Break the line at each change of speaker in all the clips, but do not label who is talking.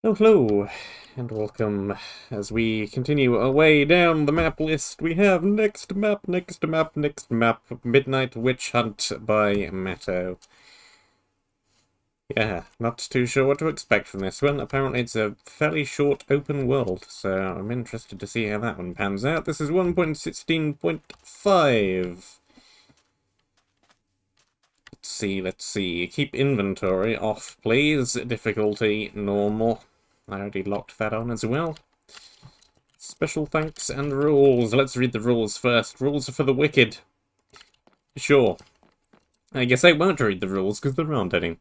Oh, hello, and welcome. As we continue our way down the map list, we have next map, Midnight Witch Hunt by Matto. Yeah, not too sure what to expect from this one. Apparently it's a fairly short open world, so I'm interested to see how that one pans out. This is 1.16.5. Let's see. Keep inventory off, please. Difficulty normal. I already locked that on as well. Special thanks and rules. Let's read the rules first. Rules are for the wicked. Sure. I guess I won't read the rules because there aren't any.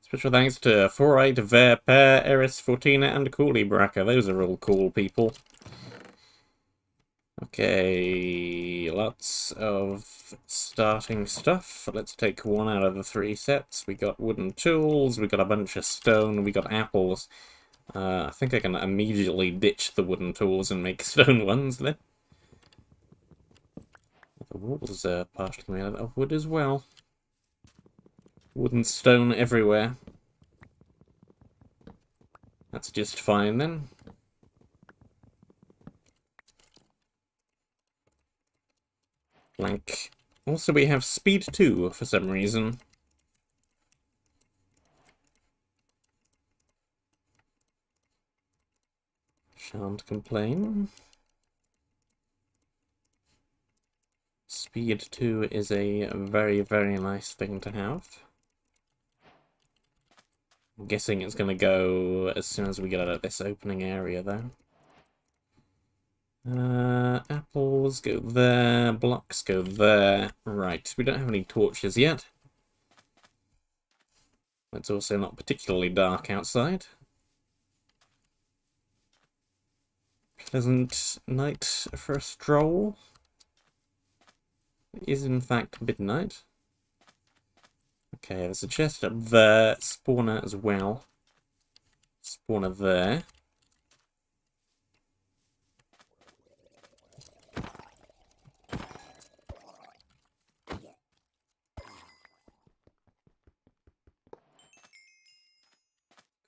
Special thanks to Forite, Ver, Per, Eris, Fortina, and Cooley Bracker. Those are all cool people. Okay, lots of starting stuff. Let's take one out of the 3 sets. We got wooden tools, we got a bunch of stone, we got apples. I think I can immediately ditch the wooden tools and make stone ones then. The walls are partially made out of wood as well. Wood and stone everywhere. That's just fine then. Blank. Also, we have speed 2 for some reason. Shan't complain. Speed 2 is a very, very nice thing to have. I'm guessing it's going to go as soon as we get out of this opening area, though. Apples go there, blocks go there. Right, we don't have any torches yet. It's also not particularly dark outside. Pleasant night for a stroll. It is in fact midnight. Okay, there's a chest up there, spawner as well. Spawner there.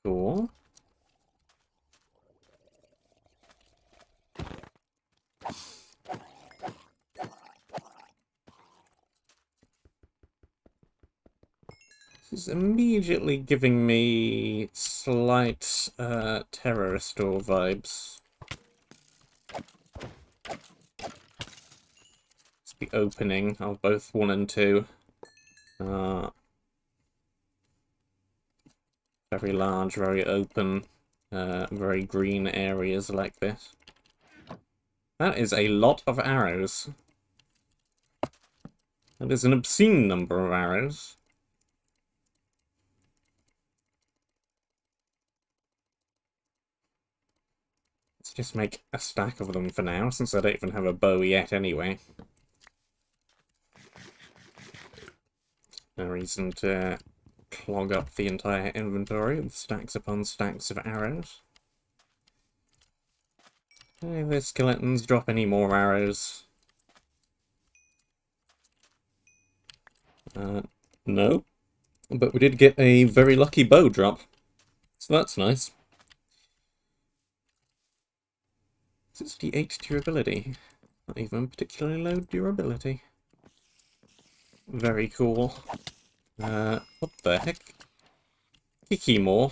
Cool. This is immediately giving me slight Terror Restore vibes. It's the opening of both 1 and 2. Very large, very open, very green areas like this. That is a lot of arrows. That is an obscene number of arrows. Let's just make a stack of them for now, since I don't even have a bow yet anyway. No reason to clog up the entire inventory with stacks upon stacks of arrows. Hey, the skeletons drop any more arrows? No. But we did get a very lucky bow drop. So that's nice. 68 durability. Not even particularly low durability. Very cool. What the heck? More.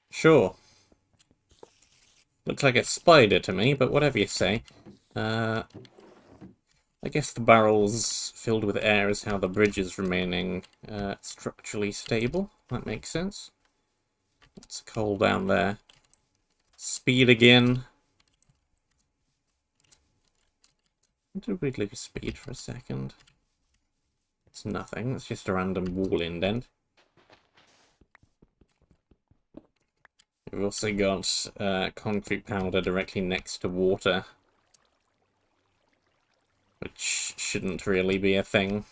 Sure. Looks like a spider to me, but whatever you say. I guess the barrels filled with air is how the bridge is remaining structurally stable. That makes sense. It's coal down there. Speed again. Did we lose speed for a second? It's nothing. It's just a random wall indent. We've also got concrete powder directly next to water, which shouldn't really be a thing.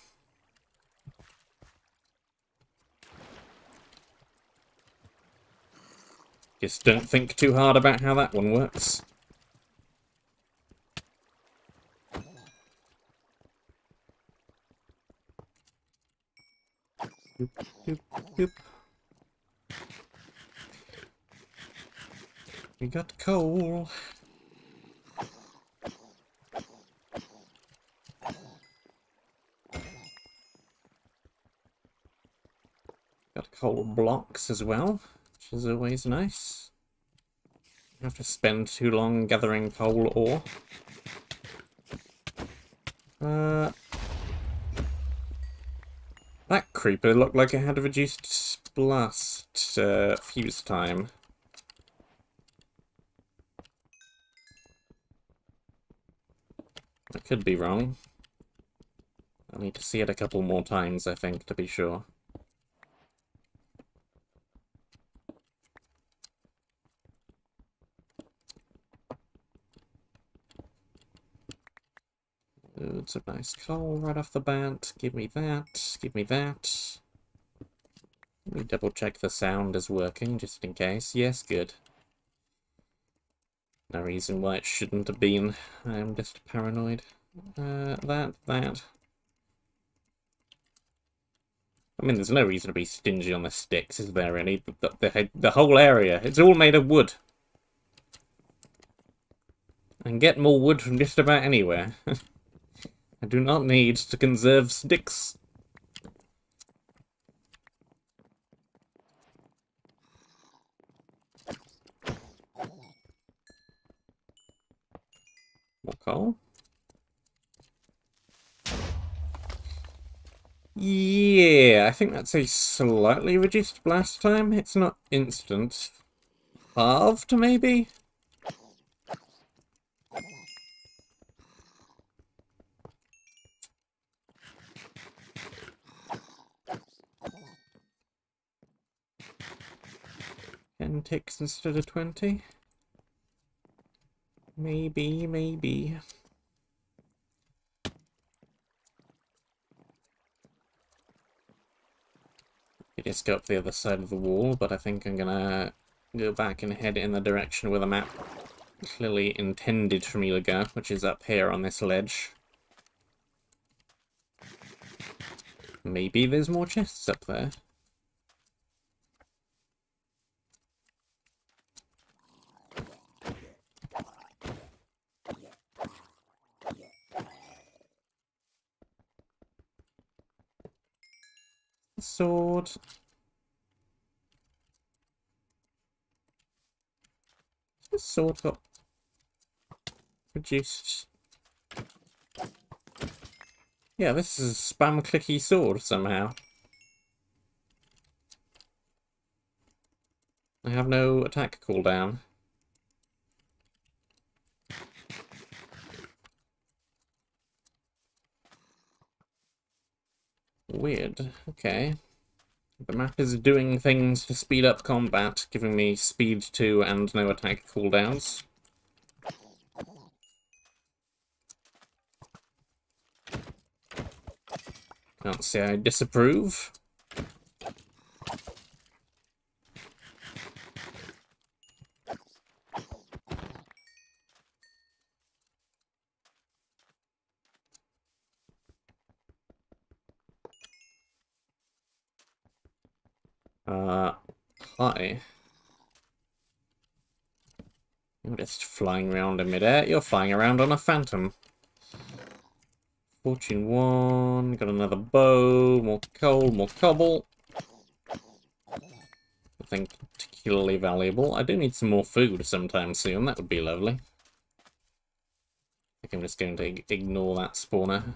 Just don't think too hard about how that one works. Doop, doop, doop. We got coal. Got coal blocks as well, which is always nice. Don't have to spend too long gathering coal ore. That creeper looked like it had a reduced blast fuse time. I could be wrong. I'll need to see it a couple more times, I think, to be sure. Loads of nice coal right off the bat. Give me that. Give me that. Let me double check the sound is working, just in case. Yes, good. No reason why it shouldn't have been. I'm just paranoid. That. I mean, there's no reason to be stingy on the sticks, is there really? The whole area, it's all made of wood. I can get more wood from just about anywhere. I do not need to conserve sticks. More coal. Yeah, I think that's a slightly reduced blast time. It's not instant. Halved, maybe? Ten ticks instead of 20? Maybe. You just go up the other side of the wall, but I think I'm gonna go back and head in the direction where the map clearly intended for me to go, which is up here on this ledge. Maybe there's more chests up there. Sword. This sword got reduced. Yeah, this is a spam clicky sword somehow. I have no attack cooldown. Weird. Okay. The map is doing things to speed up combat, giving me speed 2 and no attack cooldowns. Can't say I disapprove. Hi. You're just flying around in midair. You're flying around on a phantom. Fortune 1, got another bow, more coal, more cobble. Nothing particularly valuable. I do need some more food sometime soon, that would be lovely. I think I'm just going to ignore that spawner.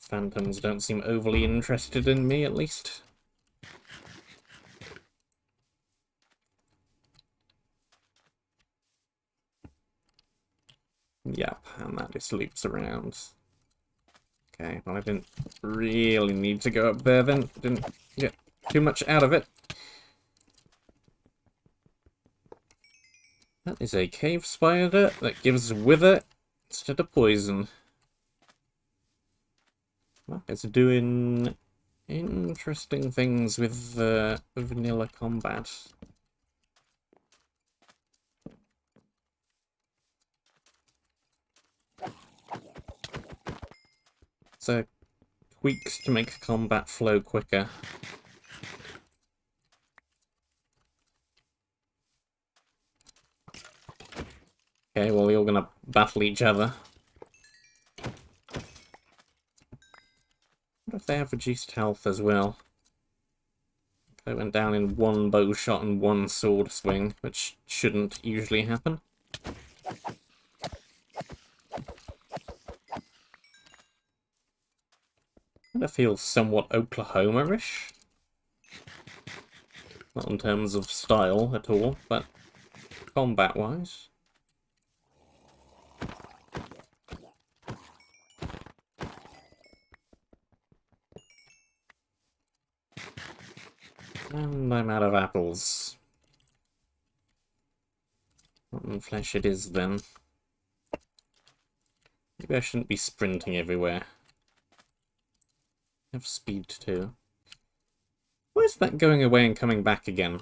Phantoms don't seem overly interested in me, at least. Yep, and that just loops around. Okay, well I didn't really need to go up there then. Didn't get too much out of it. That is a cave spider that gives wither instead of poison. Well, it's doing interesting things with vanilla combat. tweaks to make combat flow quicker. Okay, well, you're gonna battle each other. What if they have reduced health as well? They went down in one bow shot and one sword swing, which shouldn't usually happen. It feels somewhat Oklahoma-ish. Not in terms of style at all, but combat-wise. And I'm out of apples. Rotten flesh it is, then. Maybe I shouldn't be sprinting everywhere. I have speed, too. Why is that going away and coming back again?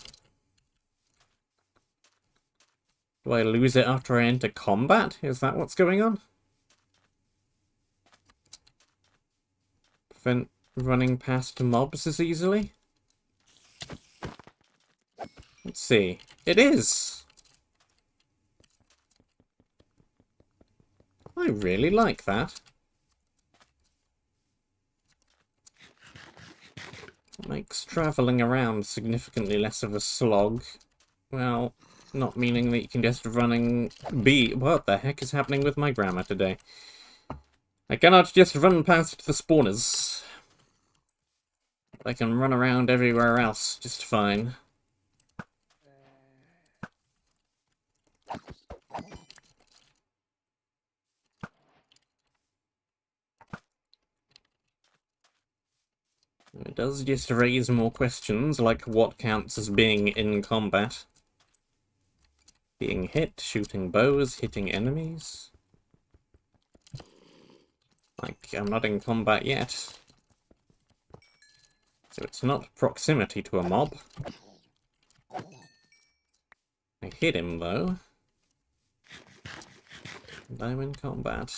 Do I lose it after I enter combat? Is that what's going on? Prevent running past mobs as easily? Let's see. It is! I really like that. It makes travelling around significantly less of a slog. Well, not meaning that you can just What the heck is happening with my grammar today? I cannot just run past the spawners. I can run around everywhere else just fine. It does just raise more questions, like what counts as being in combat. Being hit, shooting bows, hitting enemies. Like, I'm not in combat yet. So it's not proximity to a mob. I hit him, though. And I'm in combat.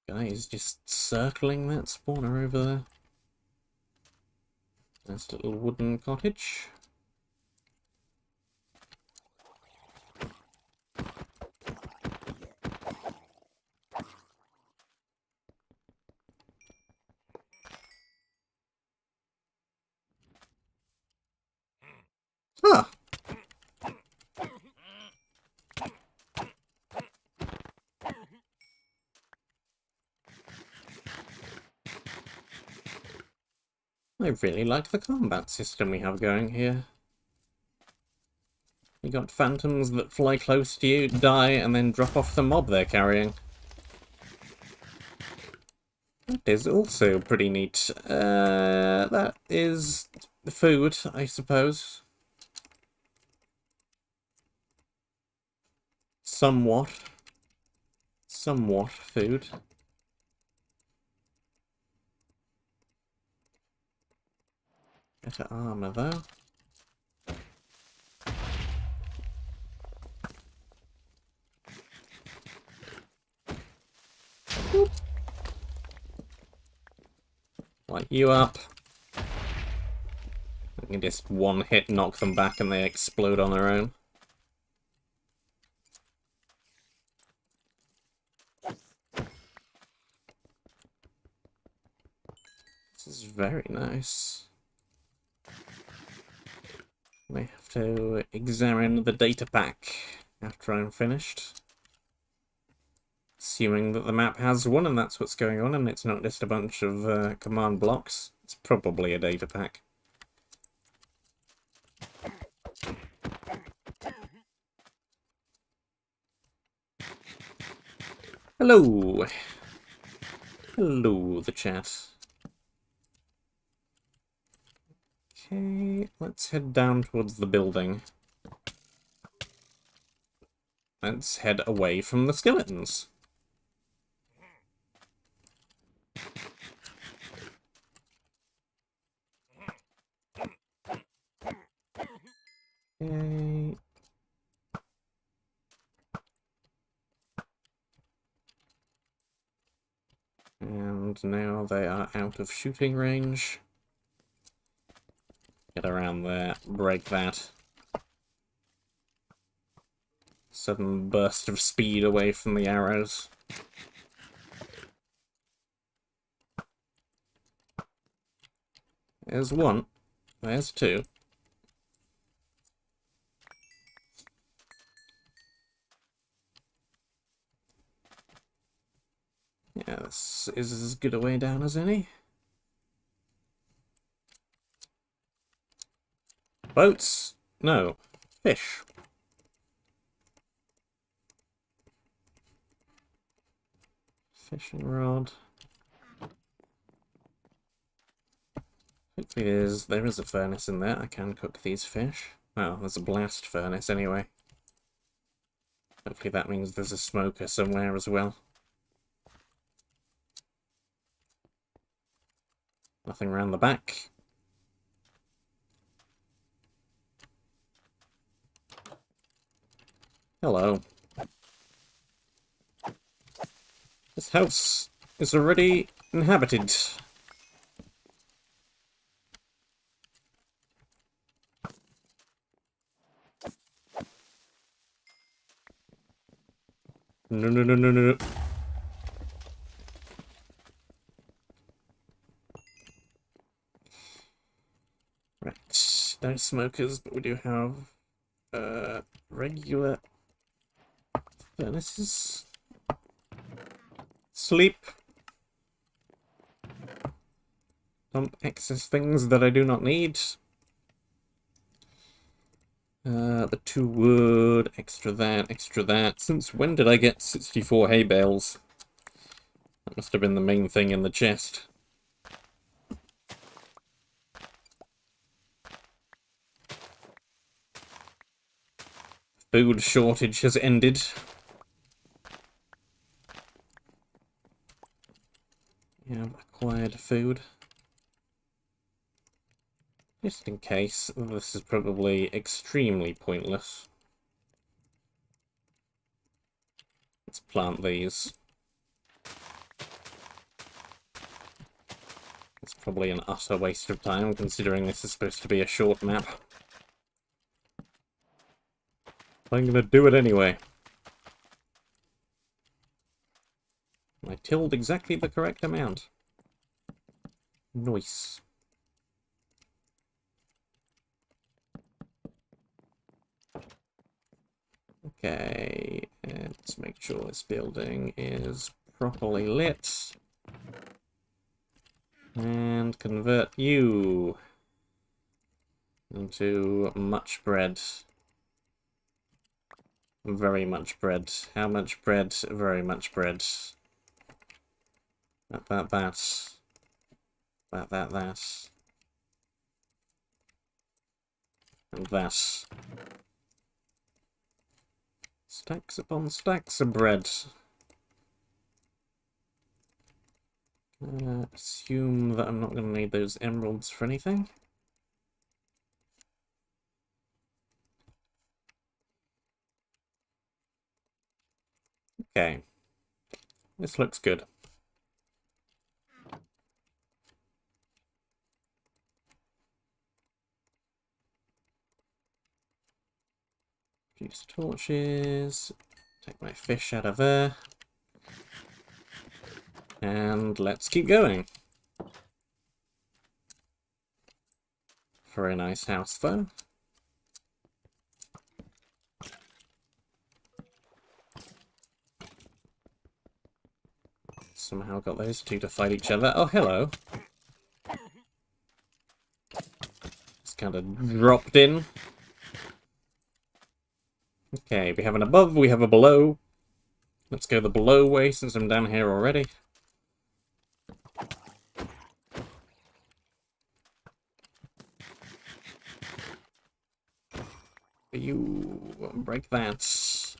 Guys just circling that spawner over there. Nice little wooden cottage. Huh. I really like the combat system we have going here. You got phantoms that fly close to you, die, and then drop off the mob they're carrying. That is also pretty neat. That is food, I suppose. Somewhat food. Better armor, though. Boop. Light you up. I can just one hit knock them back and they explode on their own. This is very nice. I have to examine the data pack after I'm finished. Assuming that the map has one and that's what's going on and it's not just a bunch of command blocks. It's probably a data pack. Hello! Hello, the chat. Okay, let's head down towards the building. Let's head away from the skeletons. Okay. And now they are out of shooting range. Get around there, break that. Sudden burst of speed away from the arrows. There's one. There's two. Yeah, this is as good a way down as any. Boats? No. Fish. Fishing rod. Hopefully there is a furnace in there. I can cook these fish. Oh, there's a blast furnace anyway. Hopefully that means there's a smoker somewhere as well. Nothing around the back. Hello. This house is already inhabited. No, no, no, no, no. Right. No smokers, but we do have regular furnaces. Sleep. Dump excess things that I do not need. The 2 wood, extra that, extra that. Since when did I get 64 hay bales? That must have been the main thing in the chest. Food shortage has ended. We have acquired food. Just in case, this is probably extremely pointless. Let's plant these. It's probably an utter waste of time, considering this is supposed to be a short map. I'm gonna do it anyway. I tilled exactly the correct amount. Nice. Okay, and let's make sure this building is properly lit. And convert you into much bread. Very much bread. How much bread? Very much bread. That. And that. Stacks upon stacks of bread. Assume that I'm not going to need those emeralds for anything. Okay. This looks good. Use torches. Take my fish out of there. And let's keep going. Very nice house, though. Somehow got those two to fight each other. Oh, hello. Just kind of dropped in. Okay, we have an above, we have a below. Let's go the below way since I'm down here already. You break that. This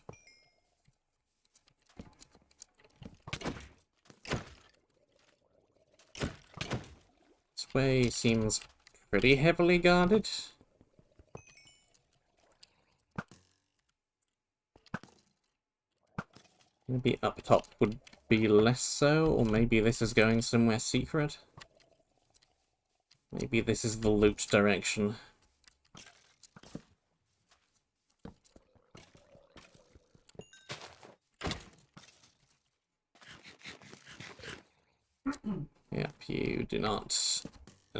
way seems pretty heavily guarded. Maybe up top would be less so, or maybe this is going somewhere secret. Maybe this is the loot direction. Yep, you do not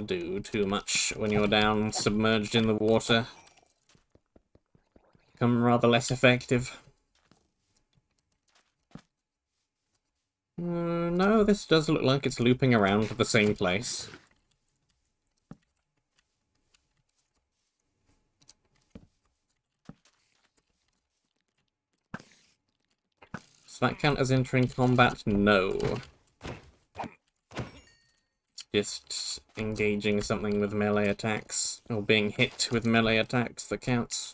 do too much when you're down submerged in the water. Become rather less effective. No, this does look like it's looping around to the same place. Does that count as entering combat? No. Just engaging something with melee attacks, or being hit with melee attacks that counts.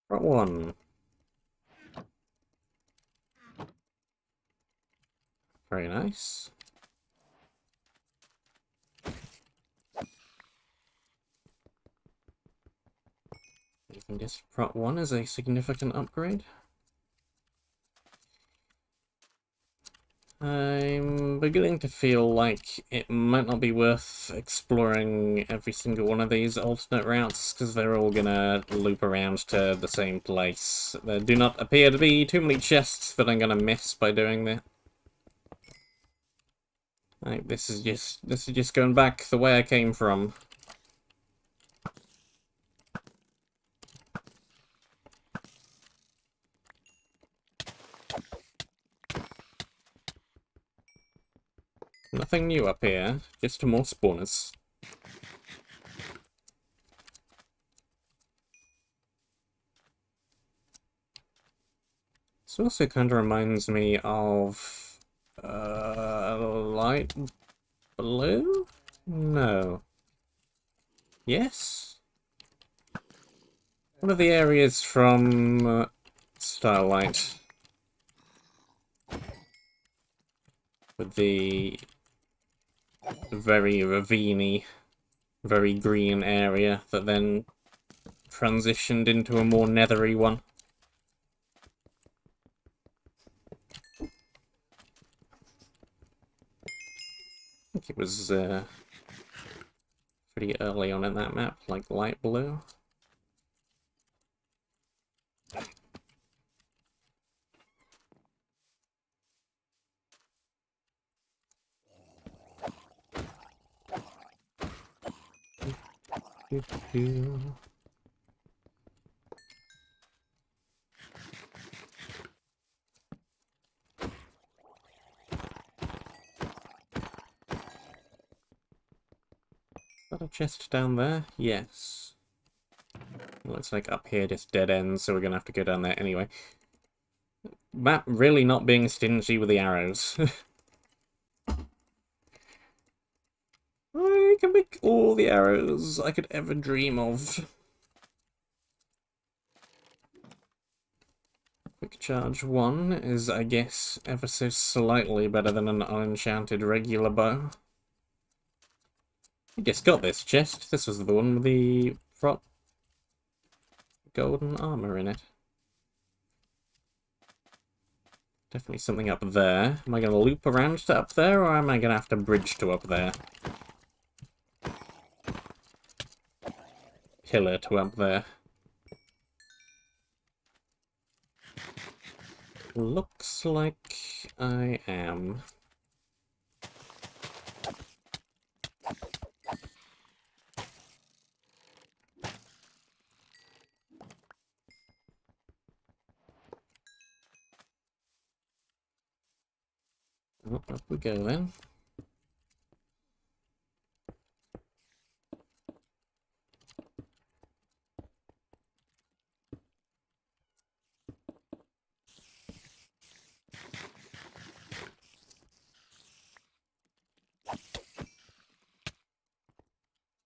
Part 1. Very nice. You can guess Prot 1 is a significant upgrade. I'm beginning to feel like it might not be worth exploring every single one of these alternate routes, because they're all gonna loop around to the same place. There do not appear to be too many chests that I'm gonna miss by doing that. Like, this is just going back the way I came from. Nothing new up here, just more spawners. This also kind of reminds me of light blue? No. Yes? One of the areas from Starlight. With the very ravine-y, very green area that then transitioned into a more nethery one. I think it was pretty early on in that map, like light blue. Is that a chest down there? Yes. It looks like up here just dead ends, so we're gonna have to go down there anyway. Map really not being stingy with the arrows. I can make all the arrows I could ever dream of. Quick Charge 1 is, I guess, ever so slightly better than an unenchanted regular bow. I just got this chest. This was the one with the prop golden armor in it. Definitely something up there. Am I going to loop around to up there, or am I going to have to bridge to up there? Pillar to up there. Looks like I am. Oh, up we go then.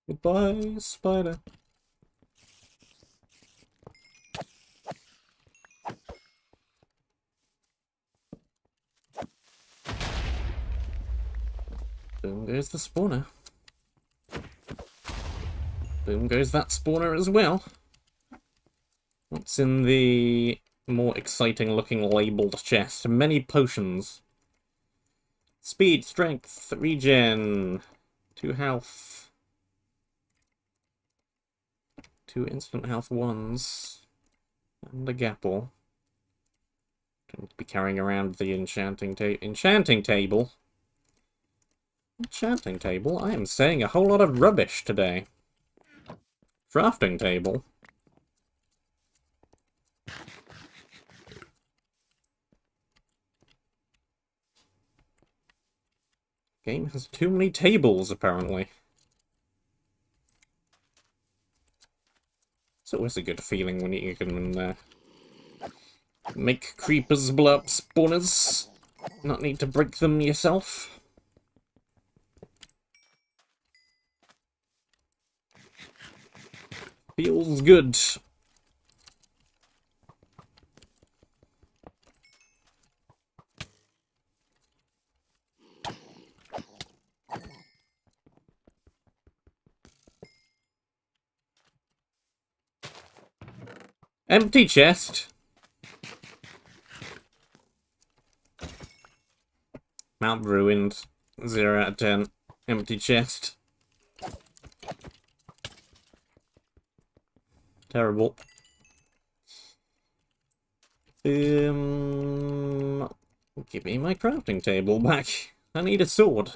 Goodbye, spider. Boom goes the spawner. Boom goes that spawner as well. What's in the more exciting looking labelled chest? Many potions. Speed, strength, regen, 2 health, 2 instant health ones, and a gapple. Don't be carrying around the enchanting table. Enchanting table? Enchanting table? I am saying a whole lot of rubbish today. Crafting table? Game has too many tables, apparently. It's always a good feeling when you can make creepers blow up spawners. Not need to break them yourself. Feels good. Empty chest. Mount ruined. 0 out of 10. Empty chest. Terrible. Give me my crafting table back. I need a sword. In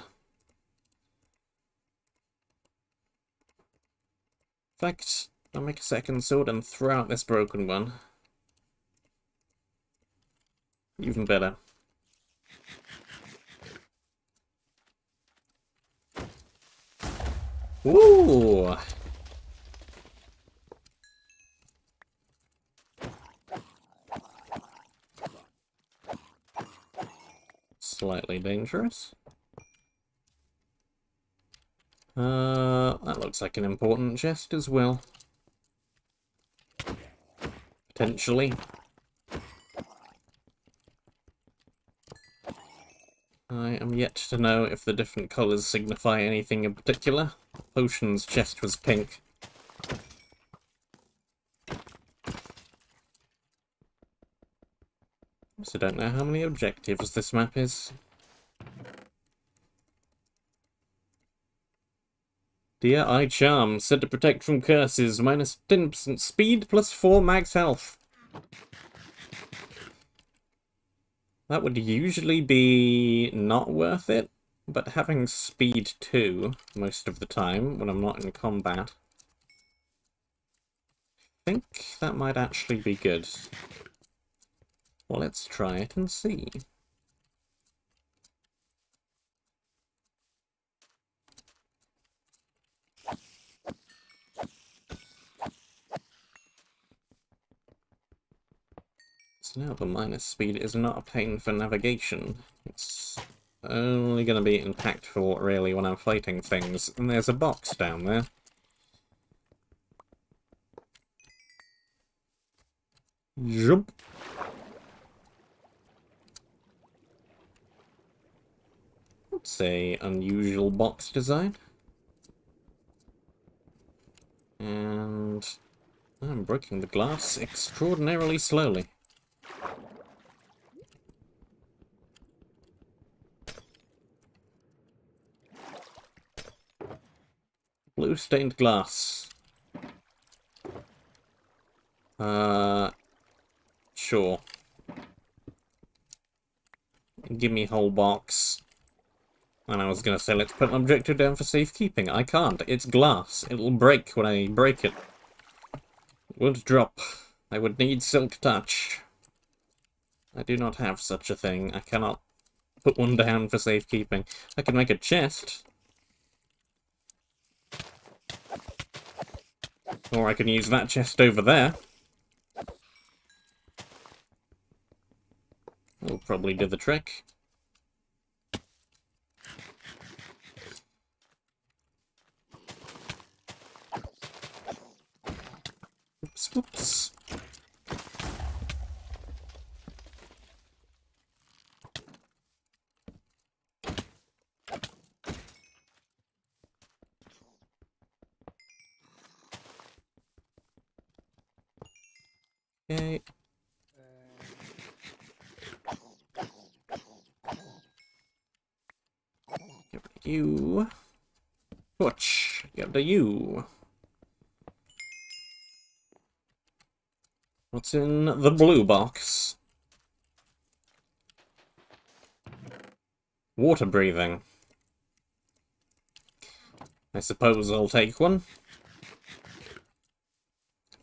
fact, I'll make a second sword and throw out this broken one. Even better. Ooh! Slightly dangerous. That looks like an important chest as well. Potentially. I am yet to know if the different colours signify anything in particular. Potion's chest was pink. So don't know how many objectives this map is. Dear Eye Charm, said to protect from curses, minus 10% speed, plus 4 max health. That would usually be not worth it, but having speed 2 most of the time when I'm not in combat, I think that might actually be good. Well, let's try it and see. So now the minus speed is not a pain for navigation. It's only going to be impactful, really, when I'm fighting things. And there's a box down there. Jump! That's a unusual box design. And I'm breaking the glass extraordinarily slowly. Blue stained glass. Sure. Give me whole box. And I was gonna say, let's put an objective down for safekeeping. I can't. It's glass. It'll break when I break it. It won't drop. I would need silk touch. I do not have such a thing. I cannot put one down for safekeeping. I can make a chest. Or I can use that chest over there. That'll probably do the trick. Oops, whoops. Okay. Get rid of you. Butch, get rid of you. What's in the blue box? Water breathing. I suppose I'll take one.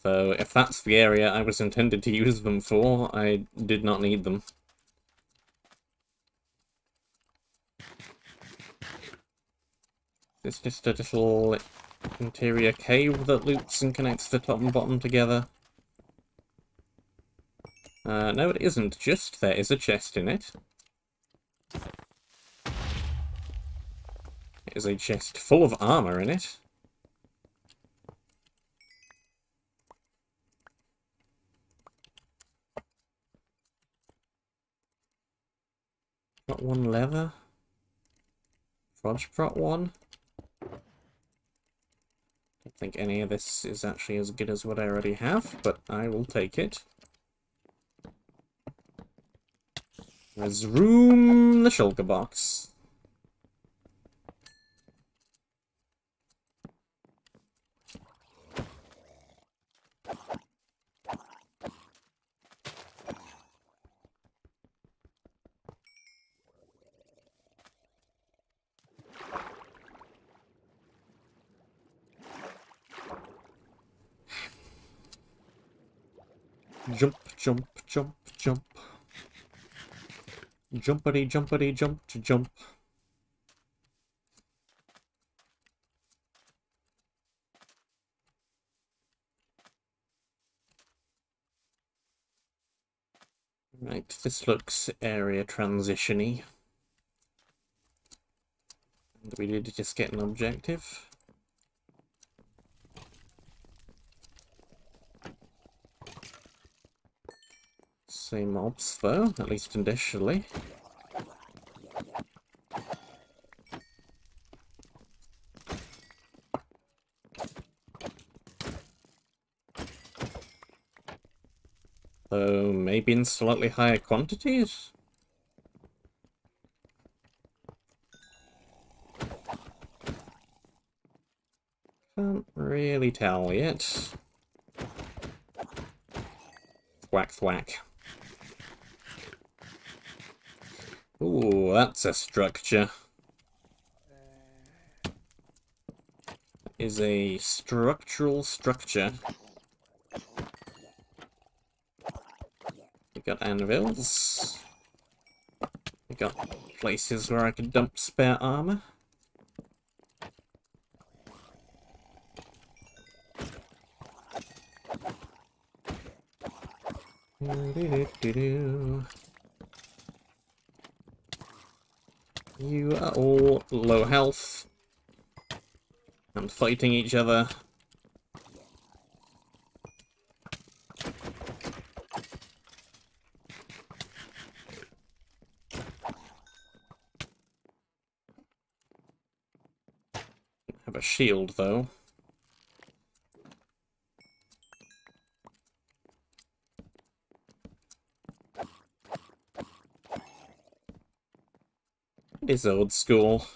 Though, if that's the area I was intended to use them for, I did not need them. It's just a little interior cave that loops and connects the top and bottom together. No, it isn't. Just there is a chest in it. It is a chest full of armor in it. Got one leather. Frodge brought one. Don't think any of this is actually as good as what I already have, but I will take it. There's room in the shulker box. Jump, jump, jump, jump. Jumpity, jumpity, jump to jump. Right, this looks area transition-y. And we did just get an objective. Same mobs though, at least initially. Though maybe in slightly higher quantities? Can't really tell yet. Thwack thwack. Ooh, that's a structure. Is a structural structure. We got anvils. We got places where I could dump spare armor. You are all low health and fighting each other. Have a shield though. It is old school.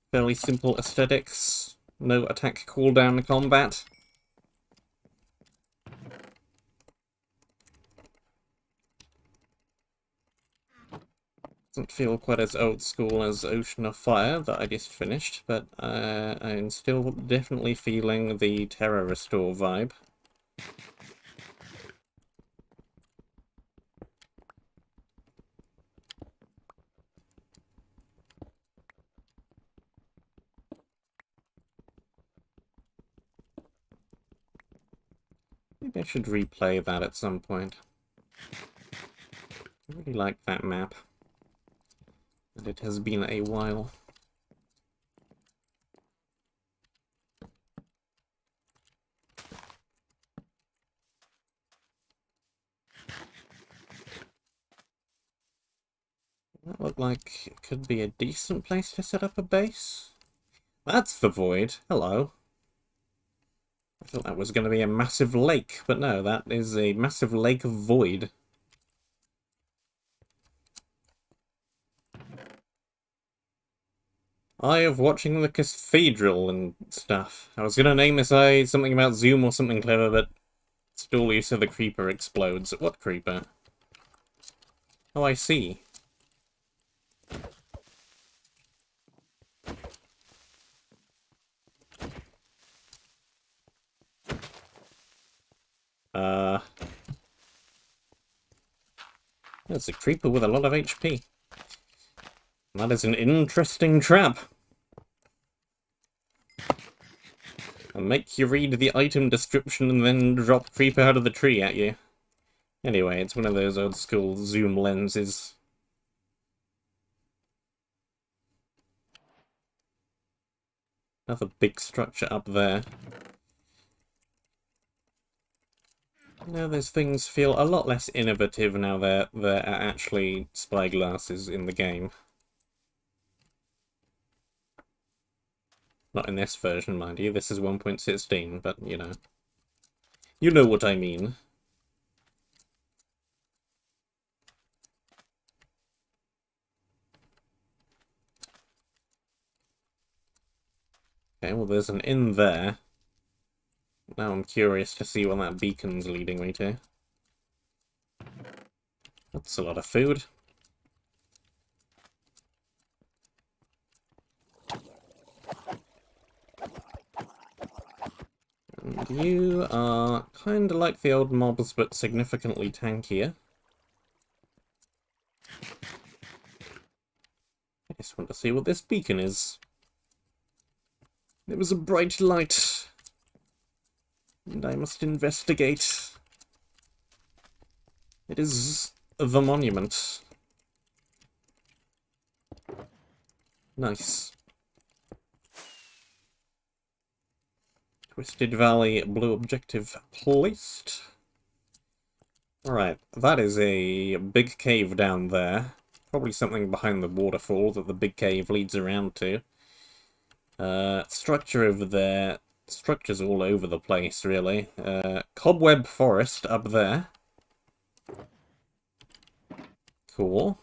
Fairly simple aesthetics. No attack cooldown combat. Doesn't feel quite as old school as Ocean of Fire that I just finished, but I'm still definitely feeling the Terra Restore vibe. Maybe I should replay that at some point. I really like that map. And it has been a while. That looked like it could be a decent place to set up a base. That's the void. Hello. I thought that was going to be a massive lake, but no, that is a massive lake of void. Eye of watching the cathedral and stuff. I was going to name this eye something about Zoom or something clever, but still you said the creeper explodes. What creeper? Oh, I see. That's a creeper with a lot of HP. That is an interesting trap. I'll make you read the item description and then drop creeper out of the tree at you. Anyway, it's one of those old school zoom lenses. Another big structure up there. Now those things feel a lot less innovative now there are actually spyglasses in the game. Not in this version, mind you. This is 1.16, but, you know. You know what I mean. Okay, well there's an inn there. Now I'm curious to see what that beacon's leading me to. That's a lot of food. And you are kind of like the old mobs, but significantly tankier. I just want to see what this beacon is. It was a bright light, and I must investigate. It is the monument. Nice. Twisted Valley, blue objective placed. Alright, that is a big cave down there. Probably something behind the waterfall that the big cave leads around to. Structure over there. Structures all over the place, really. Cobweb forest up there. Cool.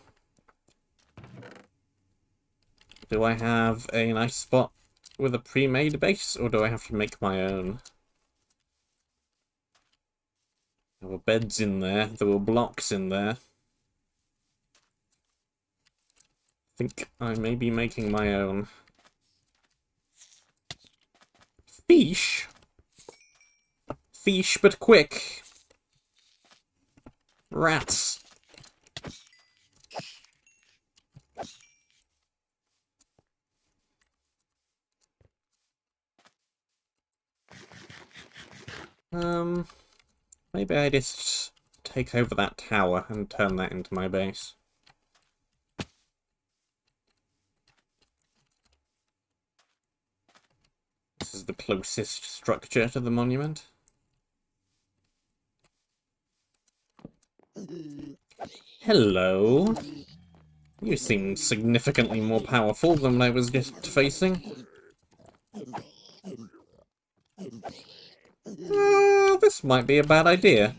Do I have a nice spot with a pre-made base, or do I have to make my own? There were beds in there. There were blocks in there. I think I may be making my own. Fish? Fish, but quick. Rats. Maybe I just take over that tower and turn that into my base. This is the closest structure to the monument. Hello. You seem significantly more powerful than I was just facing. This might be a bad idea.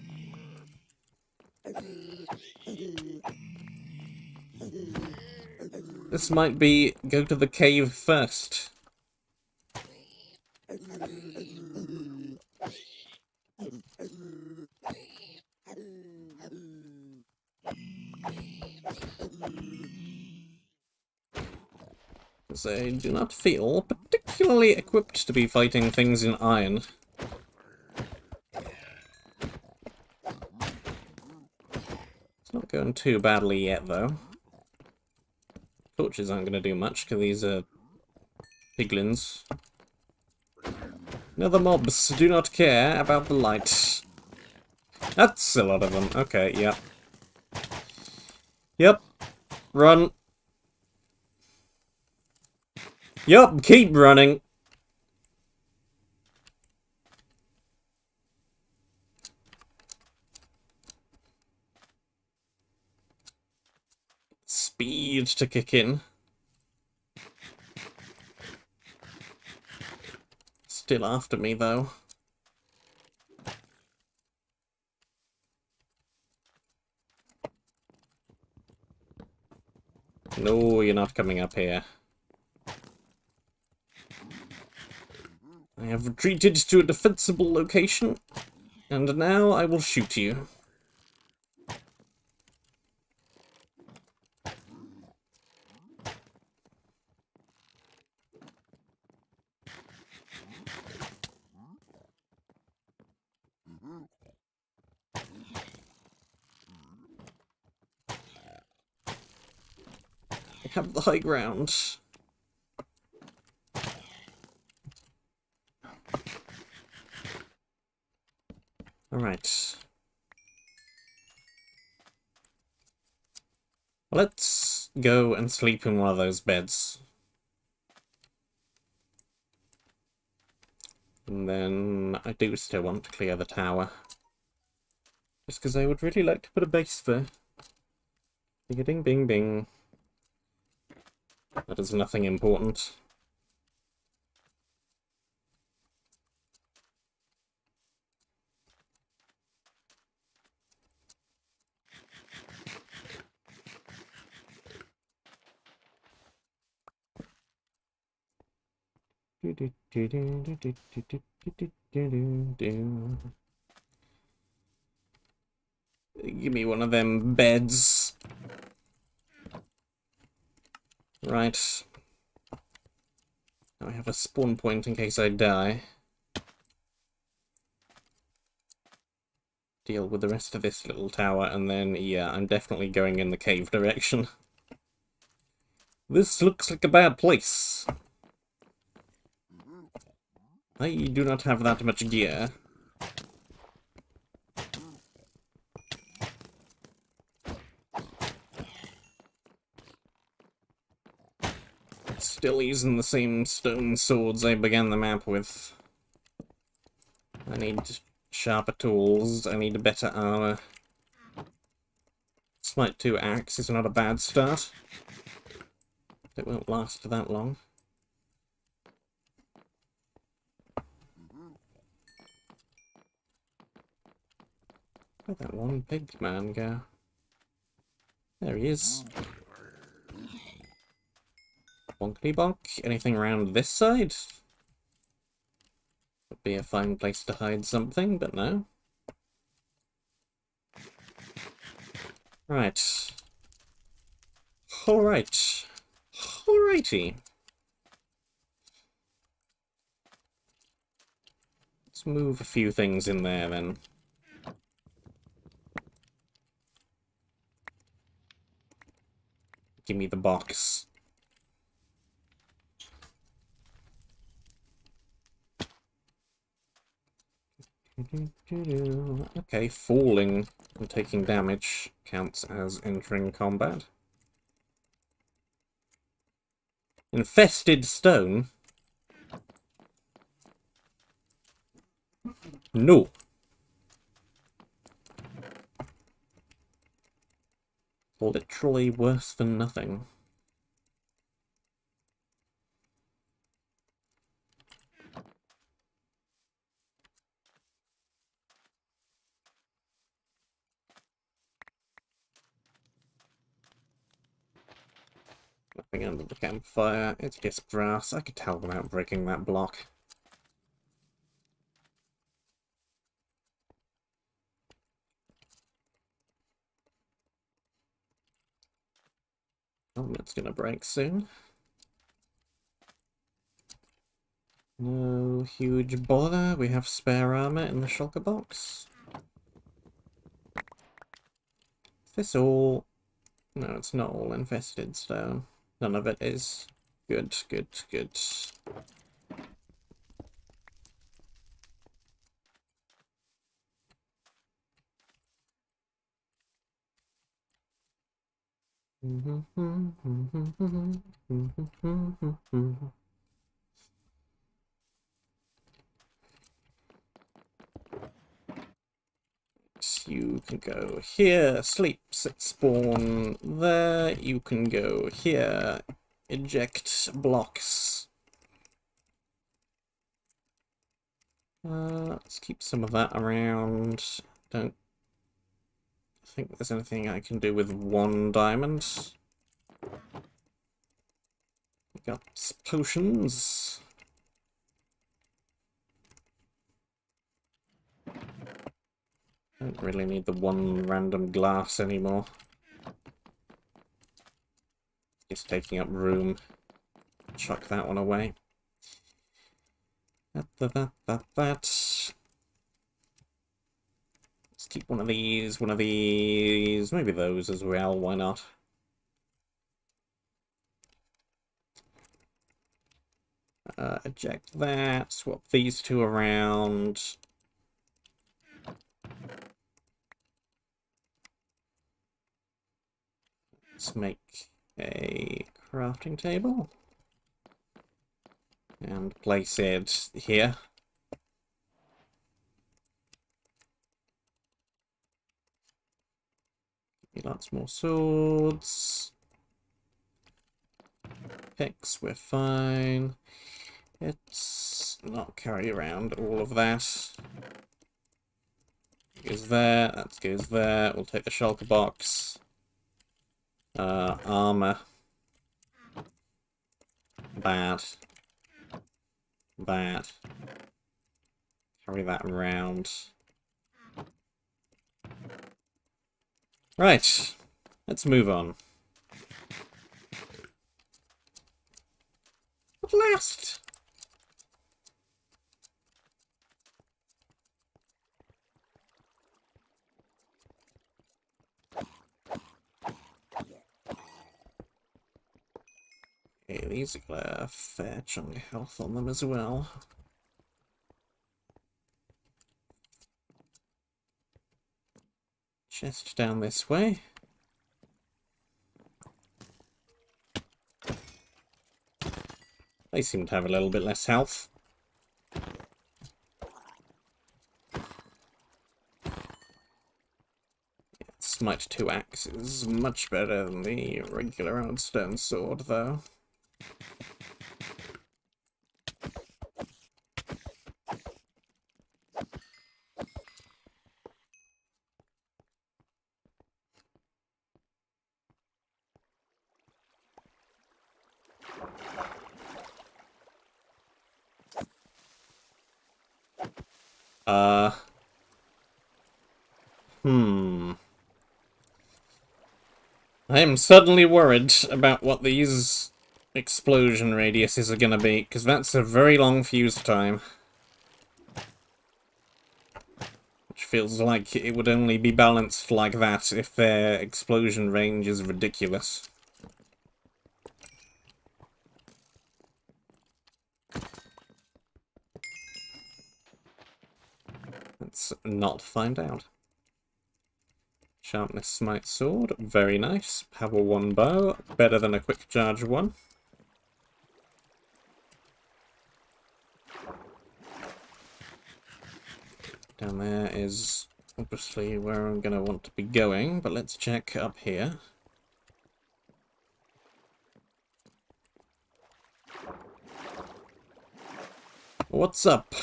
This might be go to the cave first. Because I do not feel particularly equipped to be fighting things in iron. It's not going too badly yet, though. Torches aren't going to do much, because these are piglins. No, the mobs do not care about the light. That's a lot of them. Okay, yep. Yep. Run. Yup, keep running. Speed to kick in. Still after me, though. No, you're not coming up here. I have retreated to a defensible location, and now I will shoot you. I have the high ground. Alright. Let's go and sleep in one of those beds. And then I do still want to clear the tower. Just because I would really like to put a base there. Ding bing bing. That is nothing important. Give me one of them beds. Right. Now I have a spawn point in case I die. Deal with the rest of this little tower, and then, yeah, I'm definitely going in the cave direction. This looks like a bad place. I do not have that much gear. Still using the same stone swords I began the map with. I need sharper tools, I need a better armor. Smite 2 axe is not a bad start. It won't last that long. Where'd that one big man go? There he is. Bonkety bonk. Anything around this side? Would be a fine place to hide something, but no. Right. Alright. Alrighty. Let's move a few things in there then. Give me the box. Okay, falling and taking damage counts as entering combat. Infested stone? No. Literally worse than nothing. Nothing under the campfire. It's just grass. I could tell without breaking that block. Oh, that's gonna break soon. No huge bother. We have spare armor in the shulker box. Is this all? No, it's not all infested stone. None of it is. Good, good, good. You can go here, sleep, sit, spawn there. You can go here, eject blocks. Let's keep some of that around. Don't think there's anything I can do with one diamond. Got potions. Don't really need the one random glass anymore. It's taking up room. Chuck that one away. That. Let's keep one of these, maybe those as well, why not? Eject that, swap these two around. Let's make a crafting table. And place it here. Lots more swords. Picks, we're fine. Let's not carry around all of that. Goes there, that goes there. We'll take the shulker box. Armor. Bad. Bad. Carry that around. Right. Let's move on. At last! Okay, these got a fair chunk of health on them as well. Chest down this way. They seem to have a little bit less health. Smite 2 axes, much better than the regular old stone sword, though. I am suddenly worried about what these explosion radiuses are gonna be, because that's a very long fuse time. Which feels like it would only be balanced like that if their explosion range is ridiculous. Let's not find out. Sharpness smite sword, very nice. Power 1 bow, better than a quick charge 1. Down there is obviously where I'm going to want to be going, but let's check up here. What's up?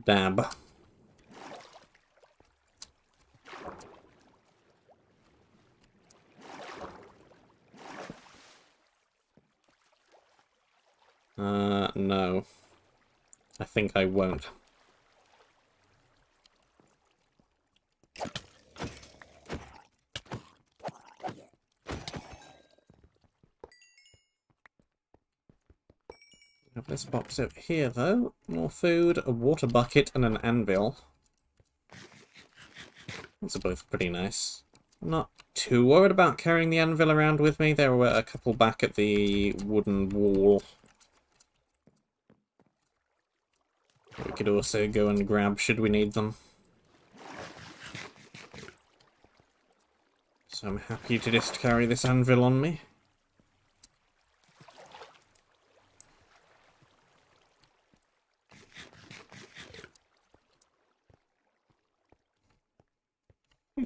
Dab. No. I think I won't. Have this box over here, though. More food, a water bucket, and an anvil. Those are both pretty nice. I'm not too worried about carrying the anvil around with me. There were a couple back at the wooden wall. We could also go and grab should we need them. So I'm happy to just carry this anvil on me.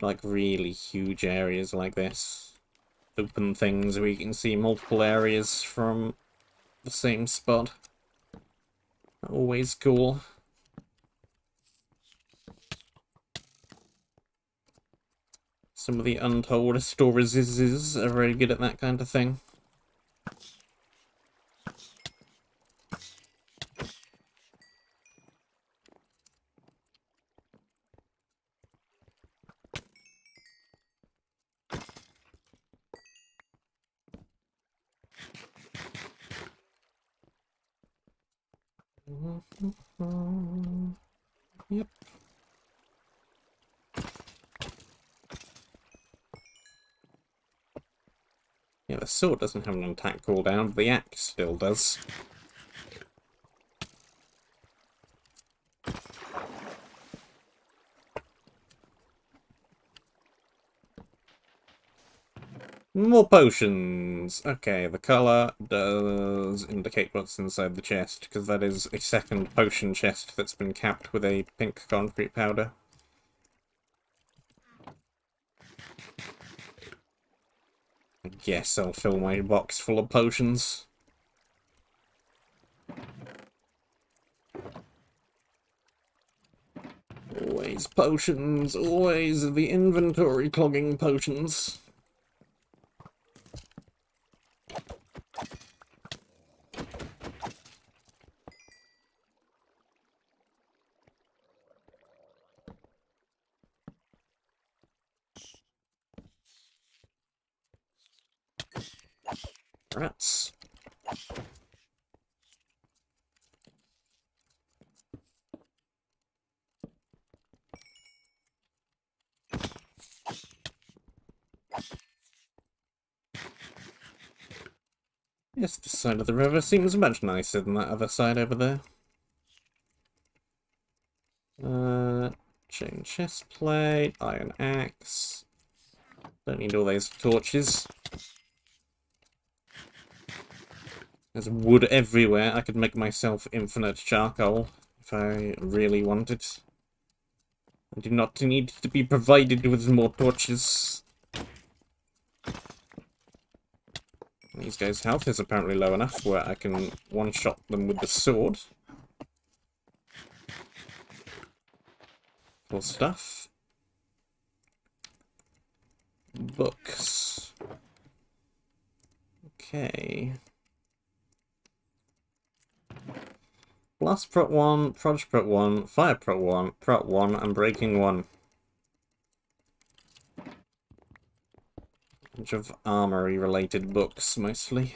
Like really huge areas like this. Open things where you can see multiple areas from the same spot. Always cool. Some of the untold stories are very good at that kind of thing. Yep. Yeah, the sword doesn't have an attack cooldown, but the axe still does. More potions! Okay, the colour does indicate what's inside the chest, because that is a second potion chest that's been capped with a pink concrete powder. I guess I'll fill my box full of potions. Always potions, always the inventory clogging potions. Rats. Yes, this side of the river seems much nicer than that other side over there. Chain chest plate, iron axe. Don't need all those torches. There's wood everywhere. I could make myself infinite charcoal if I really wanted. I do not need to be provided with more torches. These guys' health is apparently low enough where I can one-shot them with the sword. Cool stuff. Books. Okay. Blast prot 1, Proj prot 1, Fire prot 1, and Breaking 1. Bunch of armory-related books, mostly.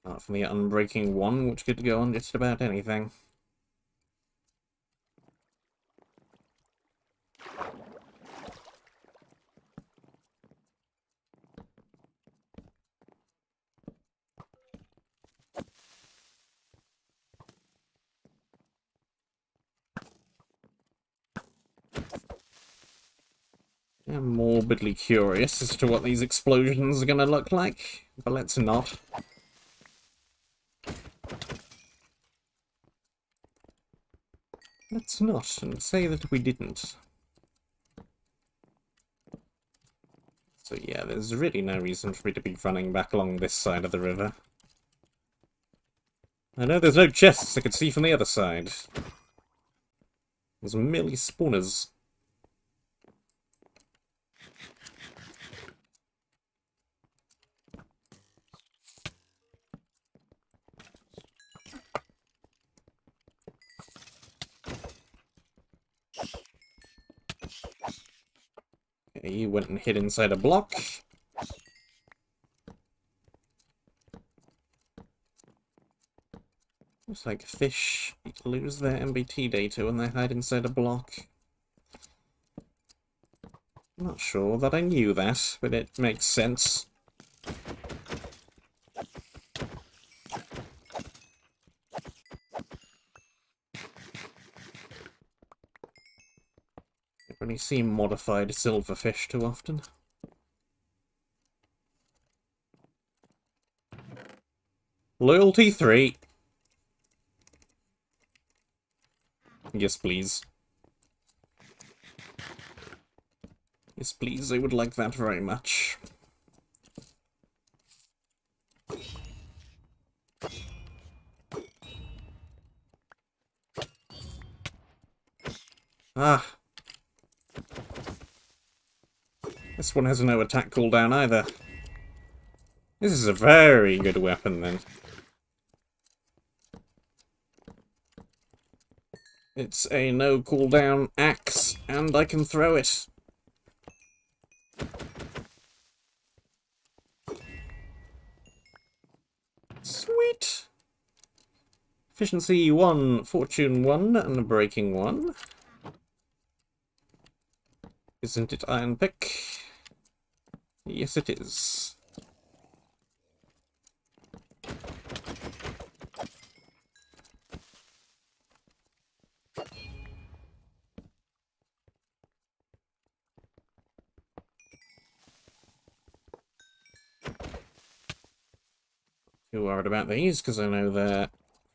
Apart from the Unbreaking 1, which could go on just about anything. I'm morbidly curious as to what these explosions are going to look like, but let's not. Let's not, and say that we didn't. So yeah, there's really no reason for me to be running back along this side of the river. I know there's no chests I could see from the other side. There's merely spawners. Okay, you went and hid inside a block. Looks like fish lose their MBT data when they hide inside a block. I'm not sure that I knew that, but it makes sense. Don't really see modified silverfish too often. Loyalty 3. Yes, please. Yes, please, I would like that very much. Ah. This one has no attack cooldown either. This is a very good weapon, then. It's a no cooldown axe, and I can throw it. Sweet! Efficiency 1, Fortune 1, and a Breaking 1. Isn't it Iron Pick? Yes, it is. Too worried about these, because I know their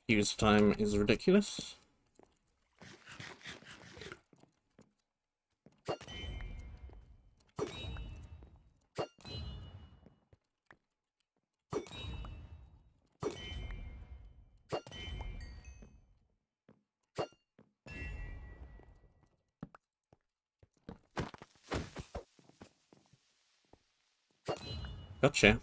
use time is ridiculous. Gotcha.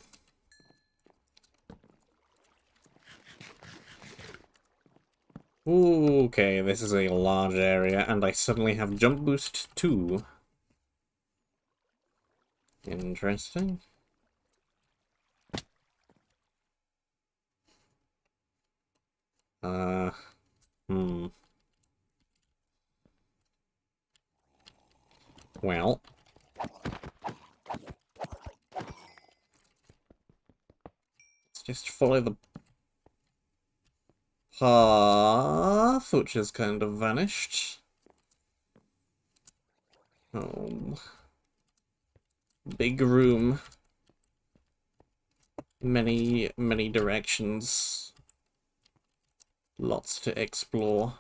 Ooh, okay, this is a large area, and I suddenly have jump boost 2. Interesting. Hmm. Well. Let's just follow the path, which has kind of vanished. Oh. Big room. Many, many directions. Lots to explore.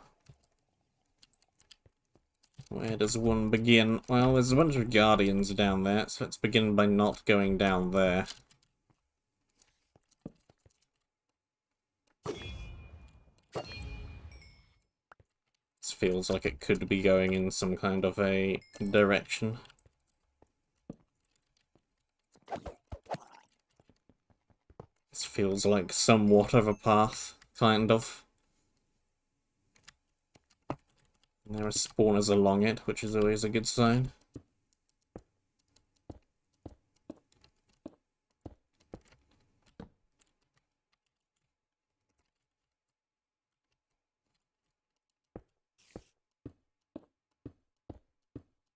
Where does one begin? Well, there's a bunch of guardians down there, so let's begin by not going down there. This feels like it could be going in some kind of a direction. This feels like somewhat of a path, kind of. And there are spawners along it, which is always a good sign.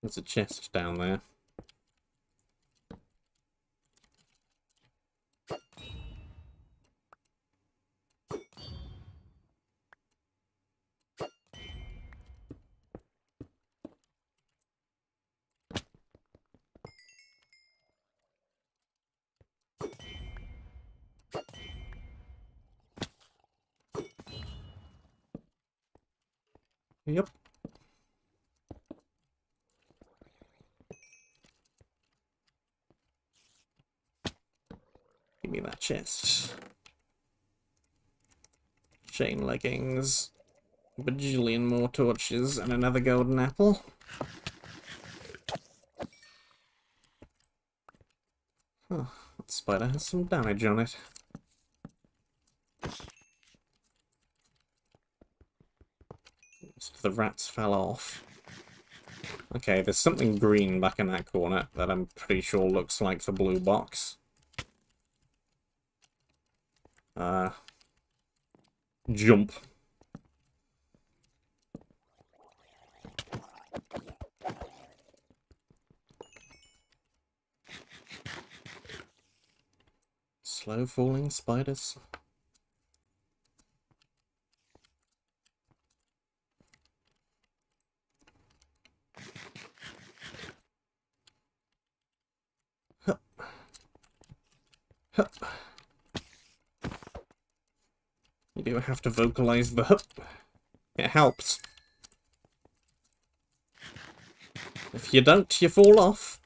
There's a chest down there. Yep. Give me that chest. Chain leggings. A bajillion more torches and another golden apple. Oh, that spider has some damage on it. The rats fell off. Okay, there's something green back in that corner that I'm pretty sure looks like the blue box. Jump. Slow falling spiders. Hup. Hup. You do have to vocalize the hup. It helps. If you don't, you fall off.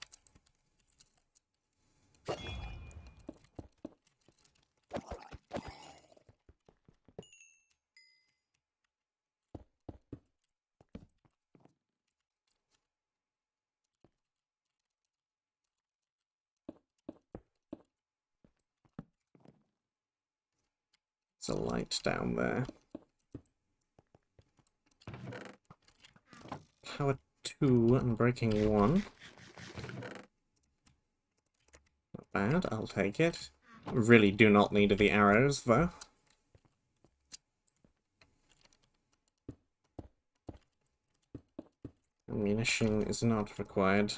There's a light down there. Power 2 and breaking 1. Not bad, I'll take it. Really do not need the arrows, though. Ammunition is not required.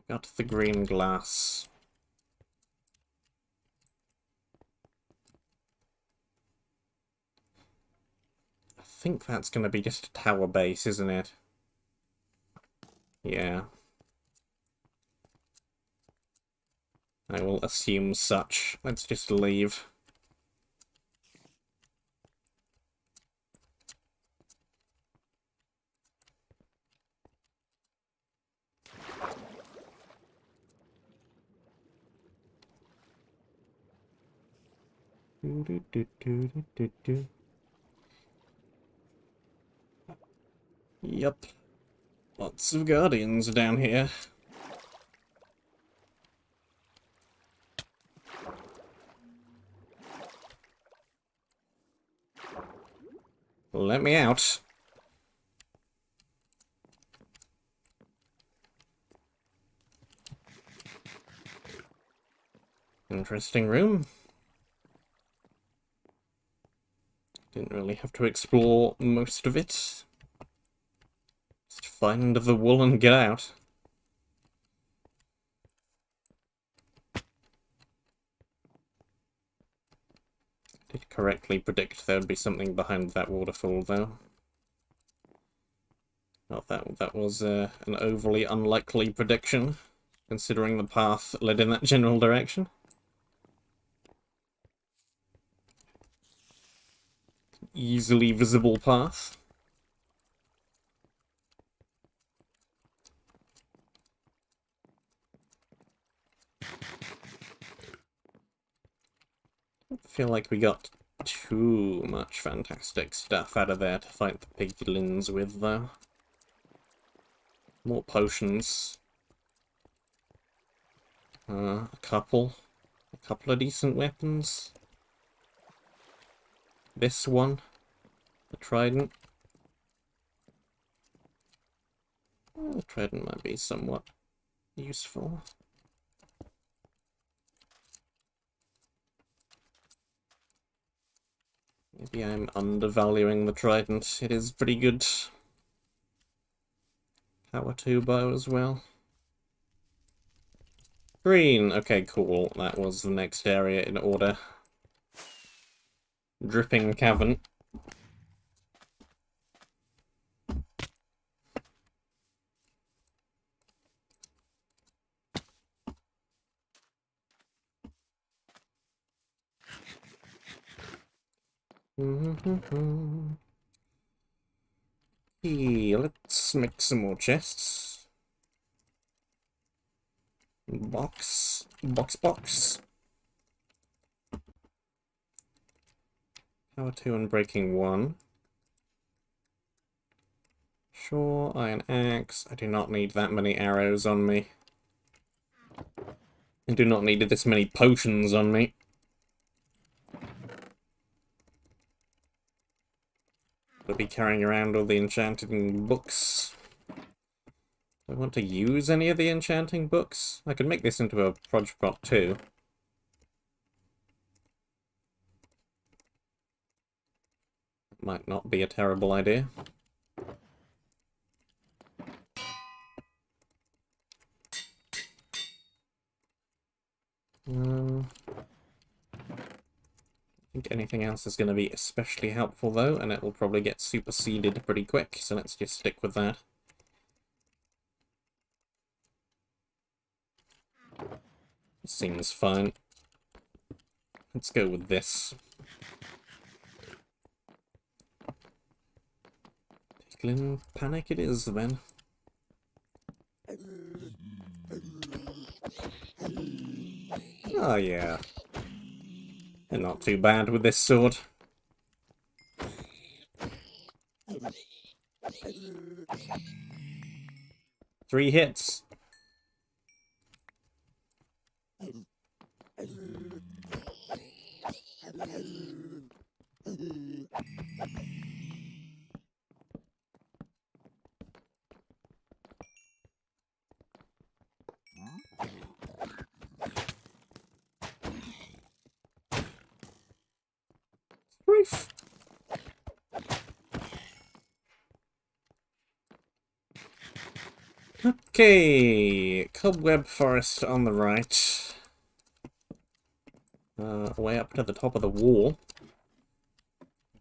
Got the green glass. I think that's going to be just a tower base, isn't it? Yeah. I will assume such. Let's just leave. Yep. Lots of guardians down here. Let me out. Interesting room. Didn't really have to explore most of it. Just find the wool and get out. Did correctly predict there would be something behind that waterfall, though. Not that was an overly unlikely prediction, considering the path led in that general direction. Easily visible path. I feel like we got too much fantastic stuff out of there to fight the piglins with, though. More potions. A couple of decent weapons. This one, the trident. The trident might be somewhat useful. Maybe I'm undervaluing the trident. It is pretty good. Power 2 bow as well. Green! Okay, cool. That was the next area in order. Dripping cavern. Let's make some more chests. Box. Power 2 and breaking 1. Sure, iron axe. I do not need that many arrows on me. I do not need this many potions on me. I'll be carrying around all the enchanting books. Do I want to use any of the enchanting books? I could make this into a Prod too. Might not be a terrible idea. I think anything else is going to be especially helpful though, and it will probably get superseded pretty quick, so let's just stick with that. Seems fine. Let's go with this. Piglin panic it is then. Oh yeah. They're not too bad with this sword. Three hits. Okay, cobweb forest on the right. Way up to the top of the wall.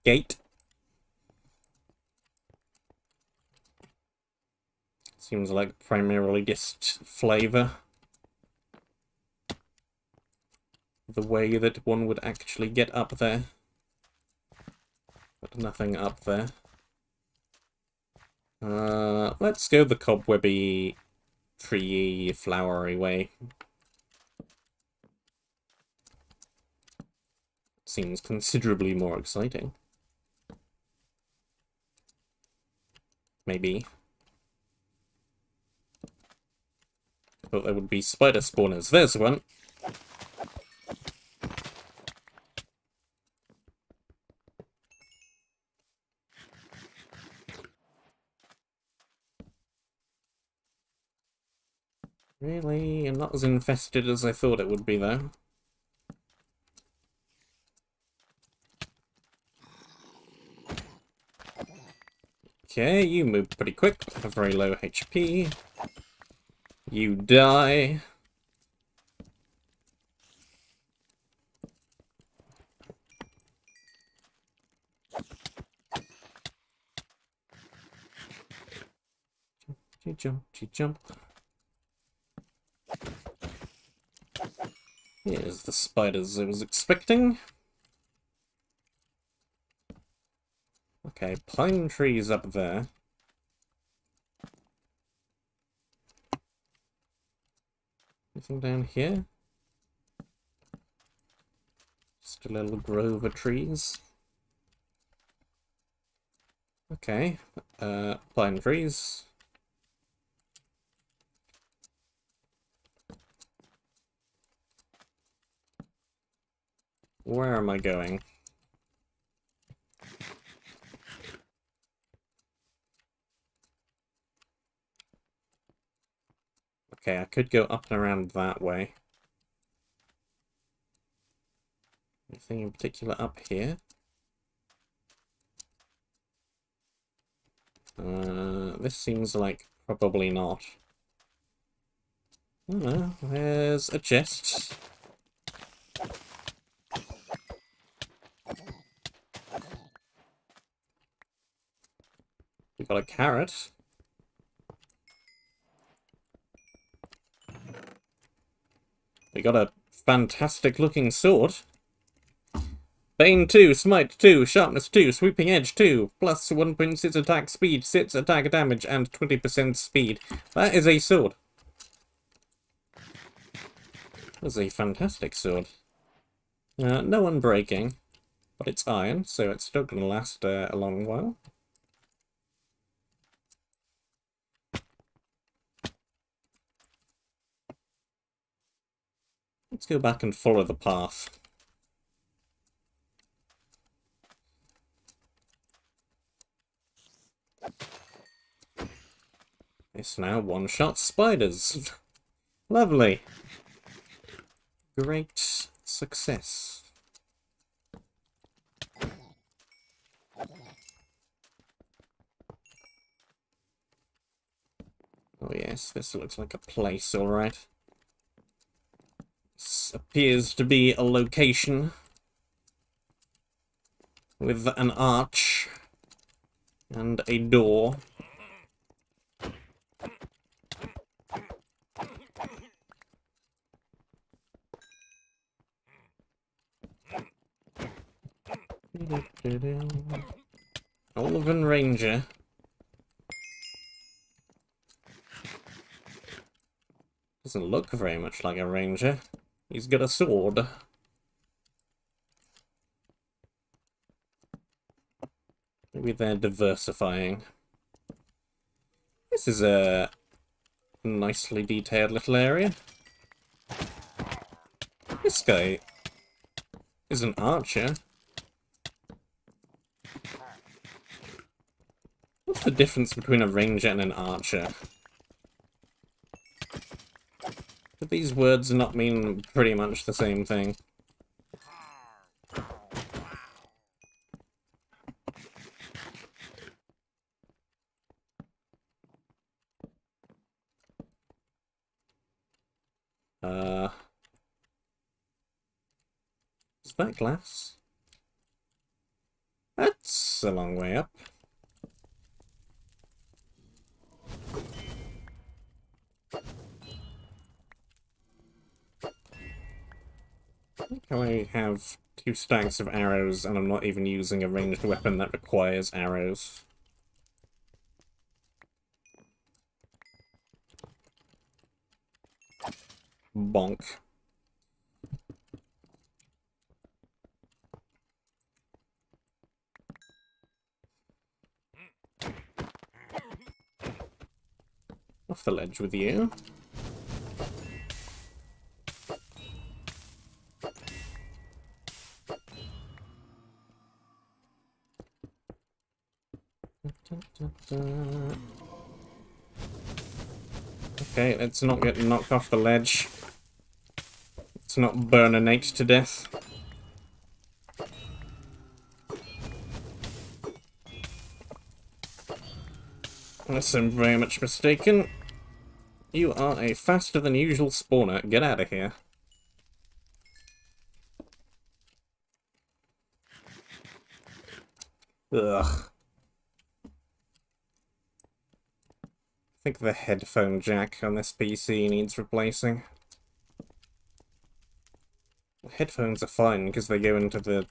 Gate. Seems like primarily just flavor. The way that one would actually get up there. But nothing up there. Let's go the cobwebby, tree, flowery way. Seems considerably more exciting. Maybe. Thought there would be spider spawners. There's one. Really? Not as infested as I thought it would be, though. Okay, you move pretty quick, but have very low HP. You die. You jump. Here's the spiders I was expecting. Okay, pine trees up there. Anything down here? Just a little grove of trees. Okay, pine trees. Where am I going? Okay, I could go up and around that way. Anything in particular up here? This seems like probably not. I don't know, there's a chest. We got a carrot. We got a fantastic looking sword. Bane 2, Smite 2, Sharpness 2, Sweeping Edge 2, plus 1.6 attack speed, 6 attack damage, and 20% speed. That is a sword. That is a fantastic sword. No unbreaking, but it's iron, so it's still going to last a long while. Let's go back and follow the path. It's now one-shot spiders. Lovely. Great success. Oh yes, this looks like a place, alright. This appears to be a location with an arch and a door. Elven Ranger. Doesn't look very much like a ranger. He's got a sword. Maybe they're diversifying. This is a nicely detailed little area. This guy is an archer. What's the difference between a ranger and an archer? Do these words not mean pretty much the same thing? Is that glass? That's a long way up. I think I have 2 stacks of arrows, and I'm not even using a ranged weapon that requires arrows. Bonk. Off the ledge with you. Okay, let's not get knocked off the ledge. Let's not burninate to death. Unless I'm very much mistaken. You are a faster than usual spawner. Get out of here. Ugh. I think the headphone jack on this PC needs replacing. The headphones are fine because they go into the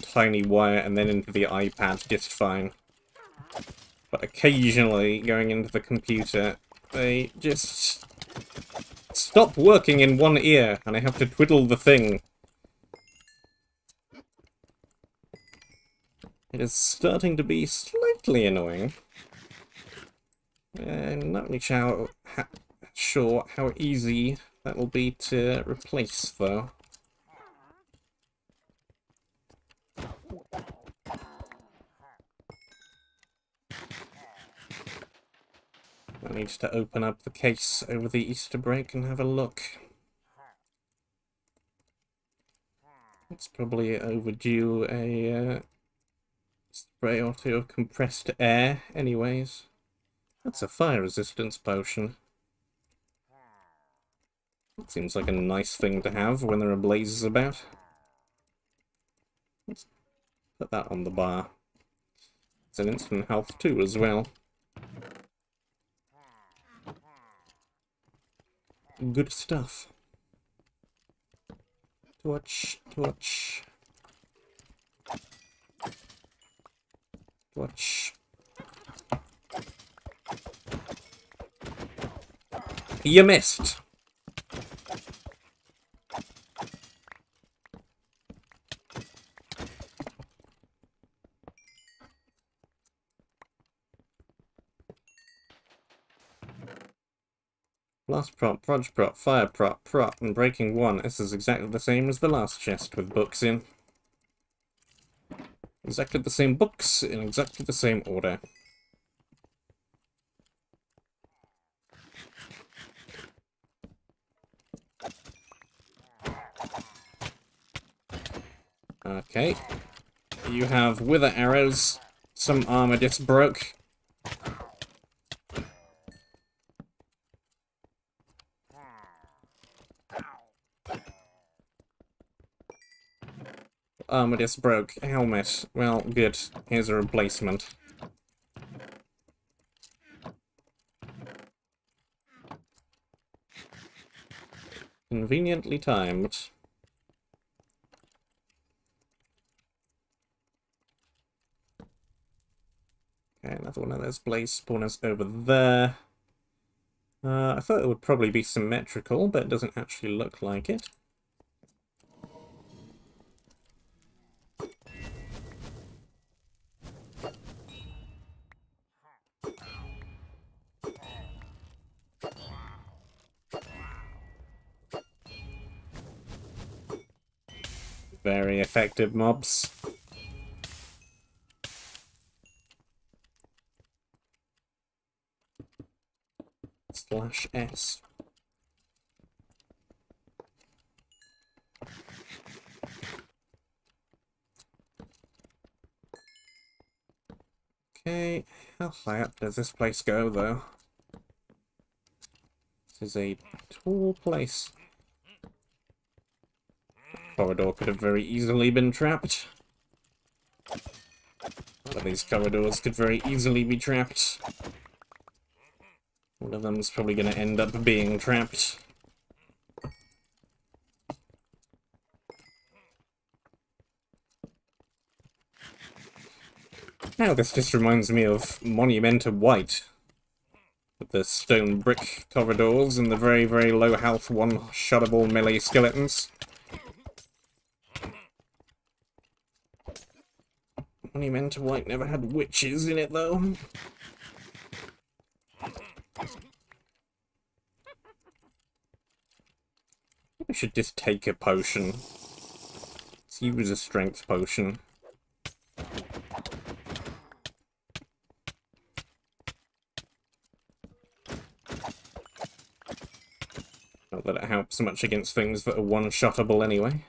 tiny wire and then into the iPad just fine. But occasionally, going into the computer, they just stop working in one ear and I have to twiddle the thing. It is starting to be slightly annoying. I'm not really sure how easy that will be to replace, though. I need to open up the case over the Easter break and have a look. It's probably overdue a spray or 2 of compressed air, anyways. That's a fire resistance potion. That seems like a nice thing to have when there are blazes about. Let's put that on the bar. It's an instant health too as well. Good stuff. Torch, torch. Torch. You missed! Blast prop, proj prop, fire prop, prop, and breaking 1. This is exactly the same as the last chest with books in. Exactly the same books in exactly the same order. Okay. You have wither arrows. Some armor just broke. Armor just broke. Helmet. Well, good. Here's a replacement. Conveniently timed. Okay, another one of those blaze spawners over there. I thought it would probably be symmetrical, but it doesn't actually look like it. Very effective mobs. /S. Okay, how high up does this place go, though? This is a tall place. Corridor could have very easily been trapped. One of these corridors could very easily be trapped. One of them's probably going to end up being trapped. Now this just reminds me of Monumenta White. With the stone brick corridors and the very, very low health one-shottable melee skeletons. Monumenta White never had witches in it, though. I should just take a potion. Let's use a strength potion. Not that it helps much against things that are one-shottable anyway.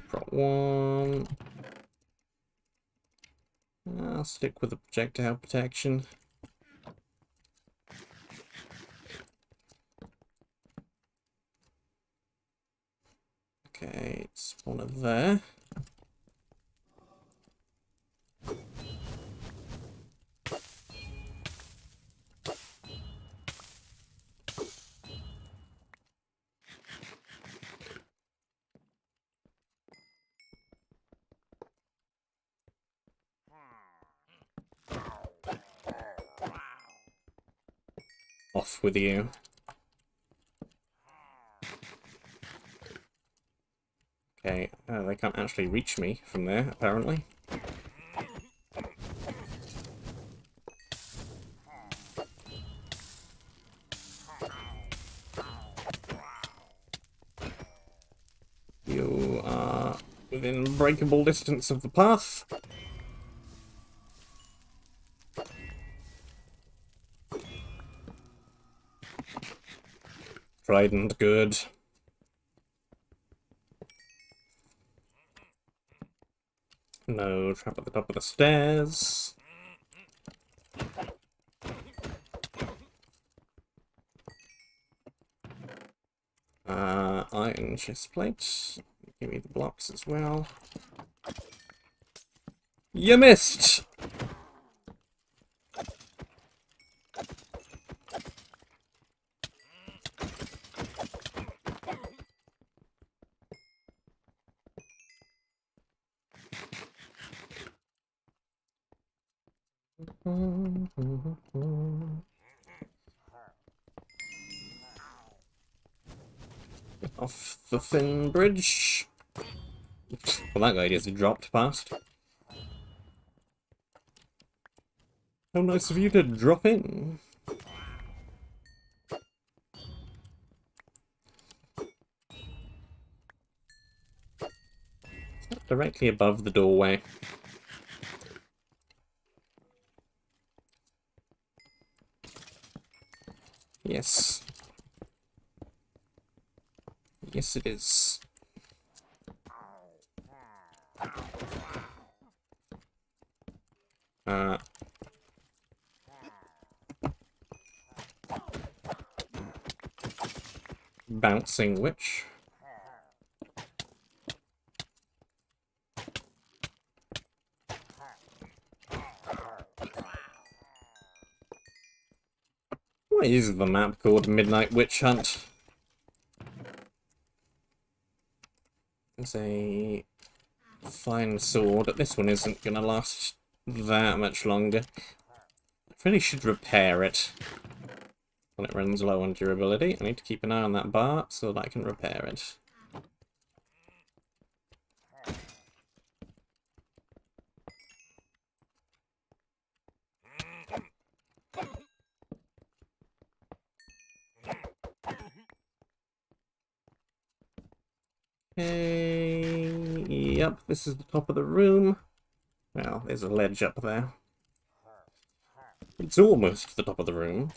Prop one. I'll stick with the projectile protection. Okay, spawner there. Off with you. Okay, they can't actually reach me from there, apparently. You are within breakable distance of the path. Trident, good. No trap at the top of the stairs. Iron chestplate. Give me the blocks as well. You missed! Off the thin bridge. Well, that guy just dropped past. How nice of you to drop in. It's not directly above the doorway. Yes. Yes, it is. Bouncing witch. Why is the map called Midnight Witch Hunt? There's a fine sword. This one isn't gonna last that much longer. I really should repair it when it runs low on durability. I need to keep an eye on that bar so that I can repair it. Okay, yep, this is the top of the room. Well, there's a ledge up there. It's almost the top of the room.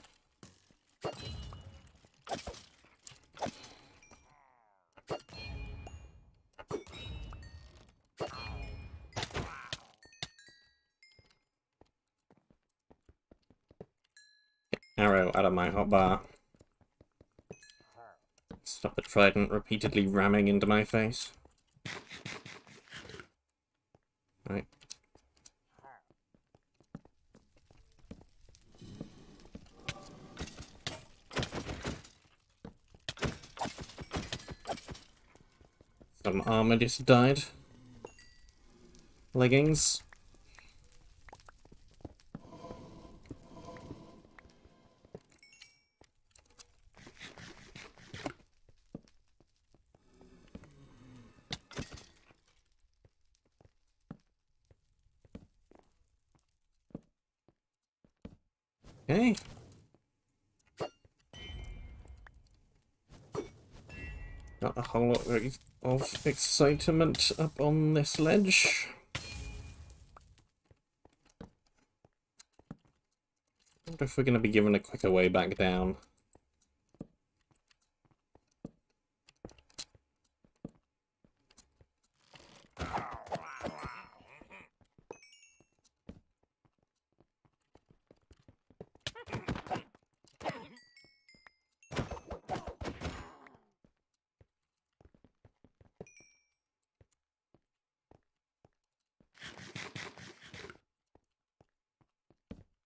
arrow out of my hotbar. Stop the trident repeatedly ramming into my face. Right. Some armor just died. Leggings. Okay. Got a whole lot of excitement up on this ledge. I wonder if we're going to be given a quicker way back down.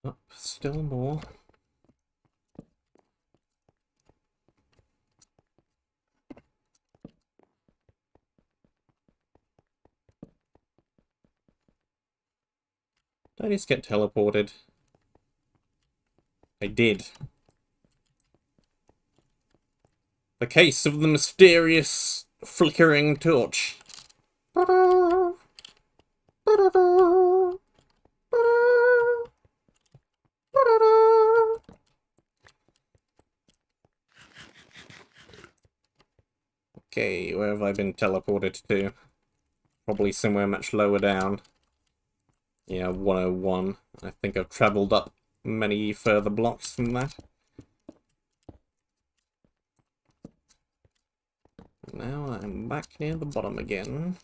Up, still more. Did I just get teleported? I did. The case of the mysterious flickering torch. Okay, where have I been teleported to? Probably somewhere much lower down. Yeah, 101. I think I've travelled up many further blocks from that. Now I'm back near the bottom again.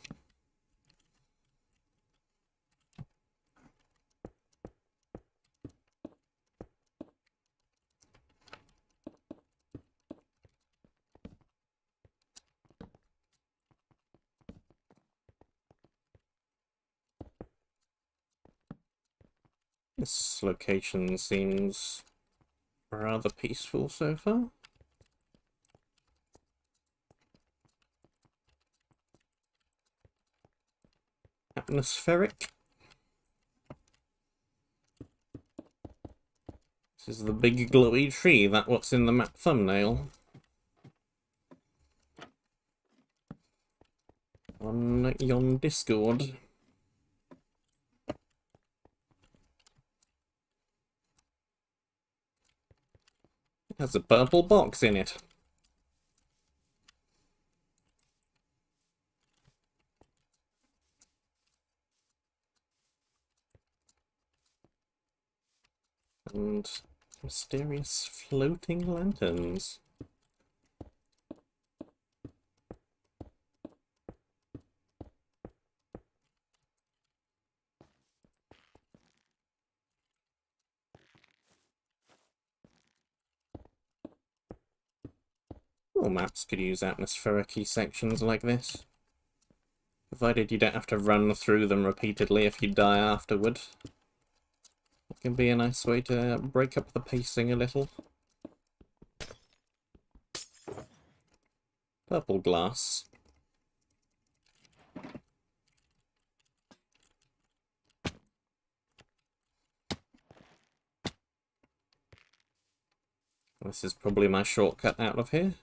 This location seems rather peaceful so far. Atmospheric. This is the big glowy tree, that's what's in the map thumbnail. On yon Discord. It has a purple box in it. And mysterious floating lanterns. All maps could use atmospheric sections like this. Provided you don't have to run through them repeatedly if you die afterward. It can be a nice way to break up the pacing a little. Purple glass. This is probably my shortcut out of here.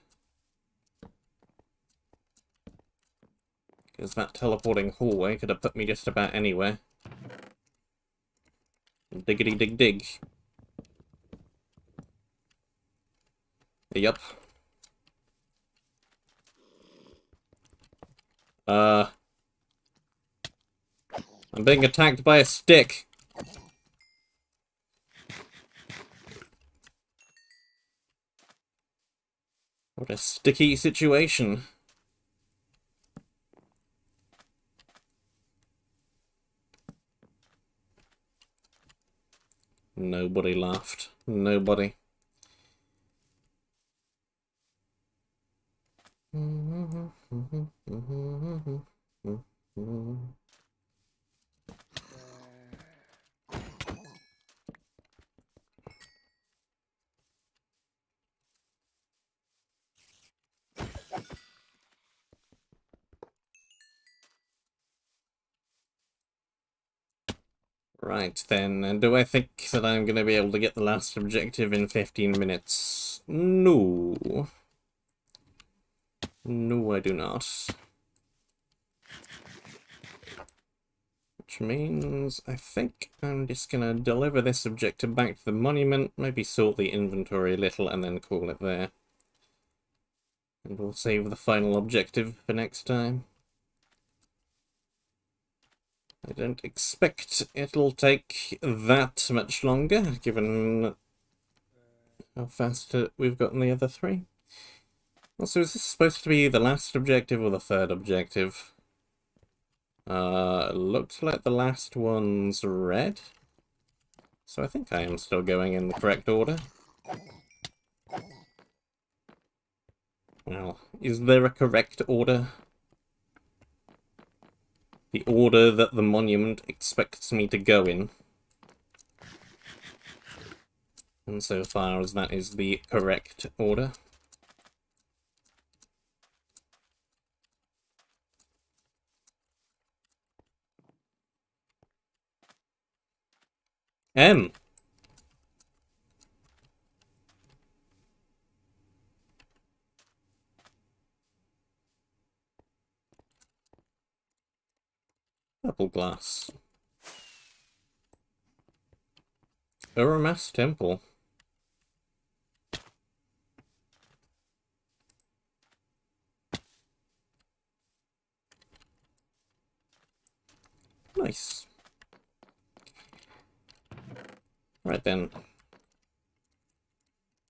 Because that teleporting hallway could have put me just about anywhere. Diggity dig dig. Yup. I'm being attacked by a stick. What a sticky situation. Nobody laughed. Nobody. Right then, and do I think that I'm going to be able to get the last objective in 15 minutes? No. No, I do not. Which means I think I'm just going to deliver this objective back to the monument, maybe sort the inventory a little, and then call it there. And we'll save the final objective for next time. I don't expect it'll take that much longer, given how fast we've gotten the other three. Also, is this supposed to be the last objective or the third objective? Looks like the last one's red. So I think I am still going in the correct order. Well, is there a correct order? The order that the monument expects me to go in. And so far as that is the correct order. M. Purple glass. Uramas Temple. Nice. Right then.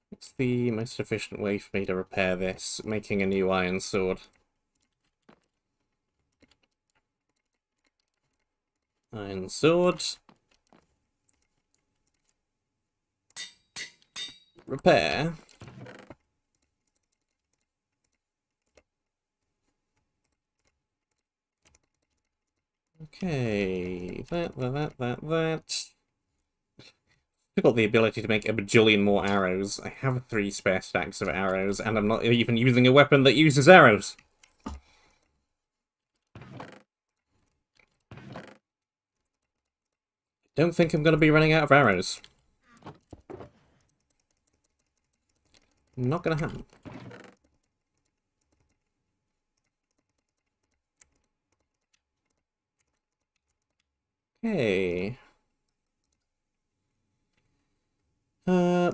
What's the most efficient way for me to repair this? Making a new iron sword. Iron sword. Repair. Okay, that. I've got the ability to make a bajillion more arrows. I have 3 spare stacks of arrows, and I'm not even using a weapon that uses arrows. Don't think I'm going to be running out of arrows. Not going to happen. Okay.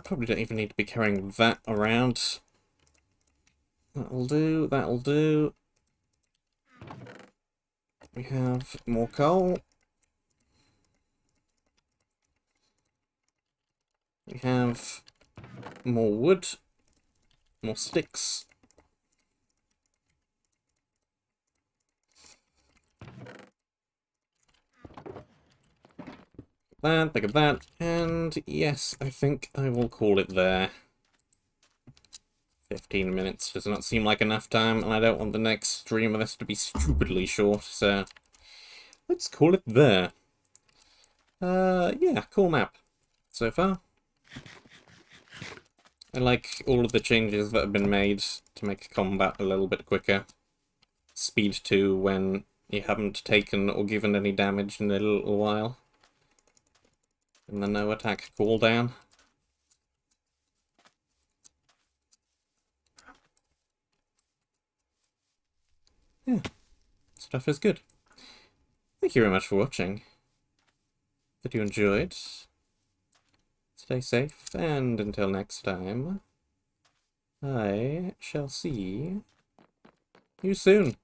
Probably don't even need to be carrying that around. That'll do, that'll do. We have more coal. We have more wood. More sticks. That, pick up that, and yes, I think I will call it there. 15 minutes does not seem like enough time, and I don't want the next stream of this to be stupidly short, so let's call it there. Yeah, cool map so far. I like all of the changes that have been made to make combat a little bit quicker. Speed 2 when you haven't taken or given any damage in a little while. And the no attack cooldown. Yeah, stuff is good. Thank you very much for watching. If you enjoyed, stay safe, and until next time, I shall see you soon.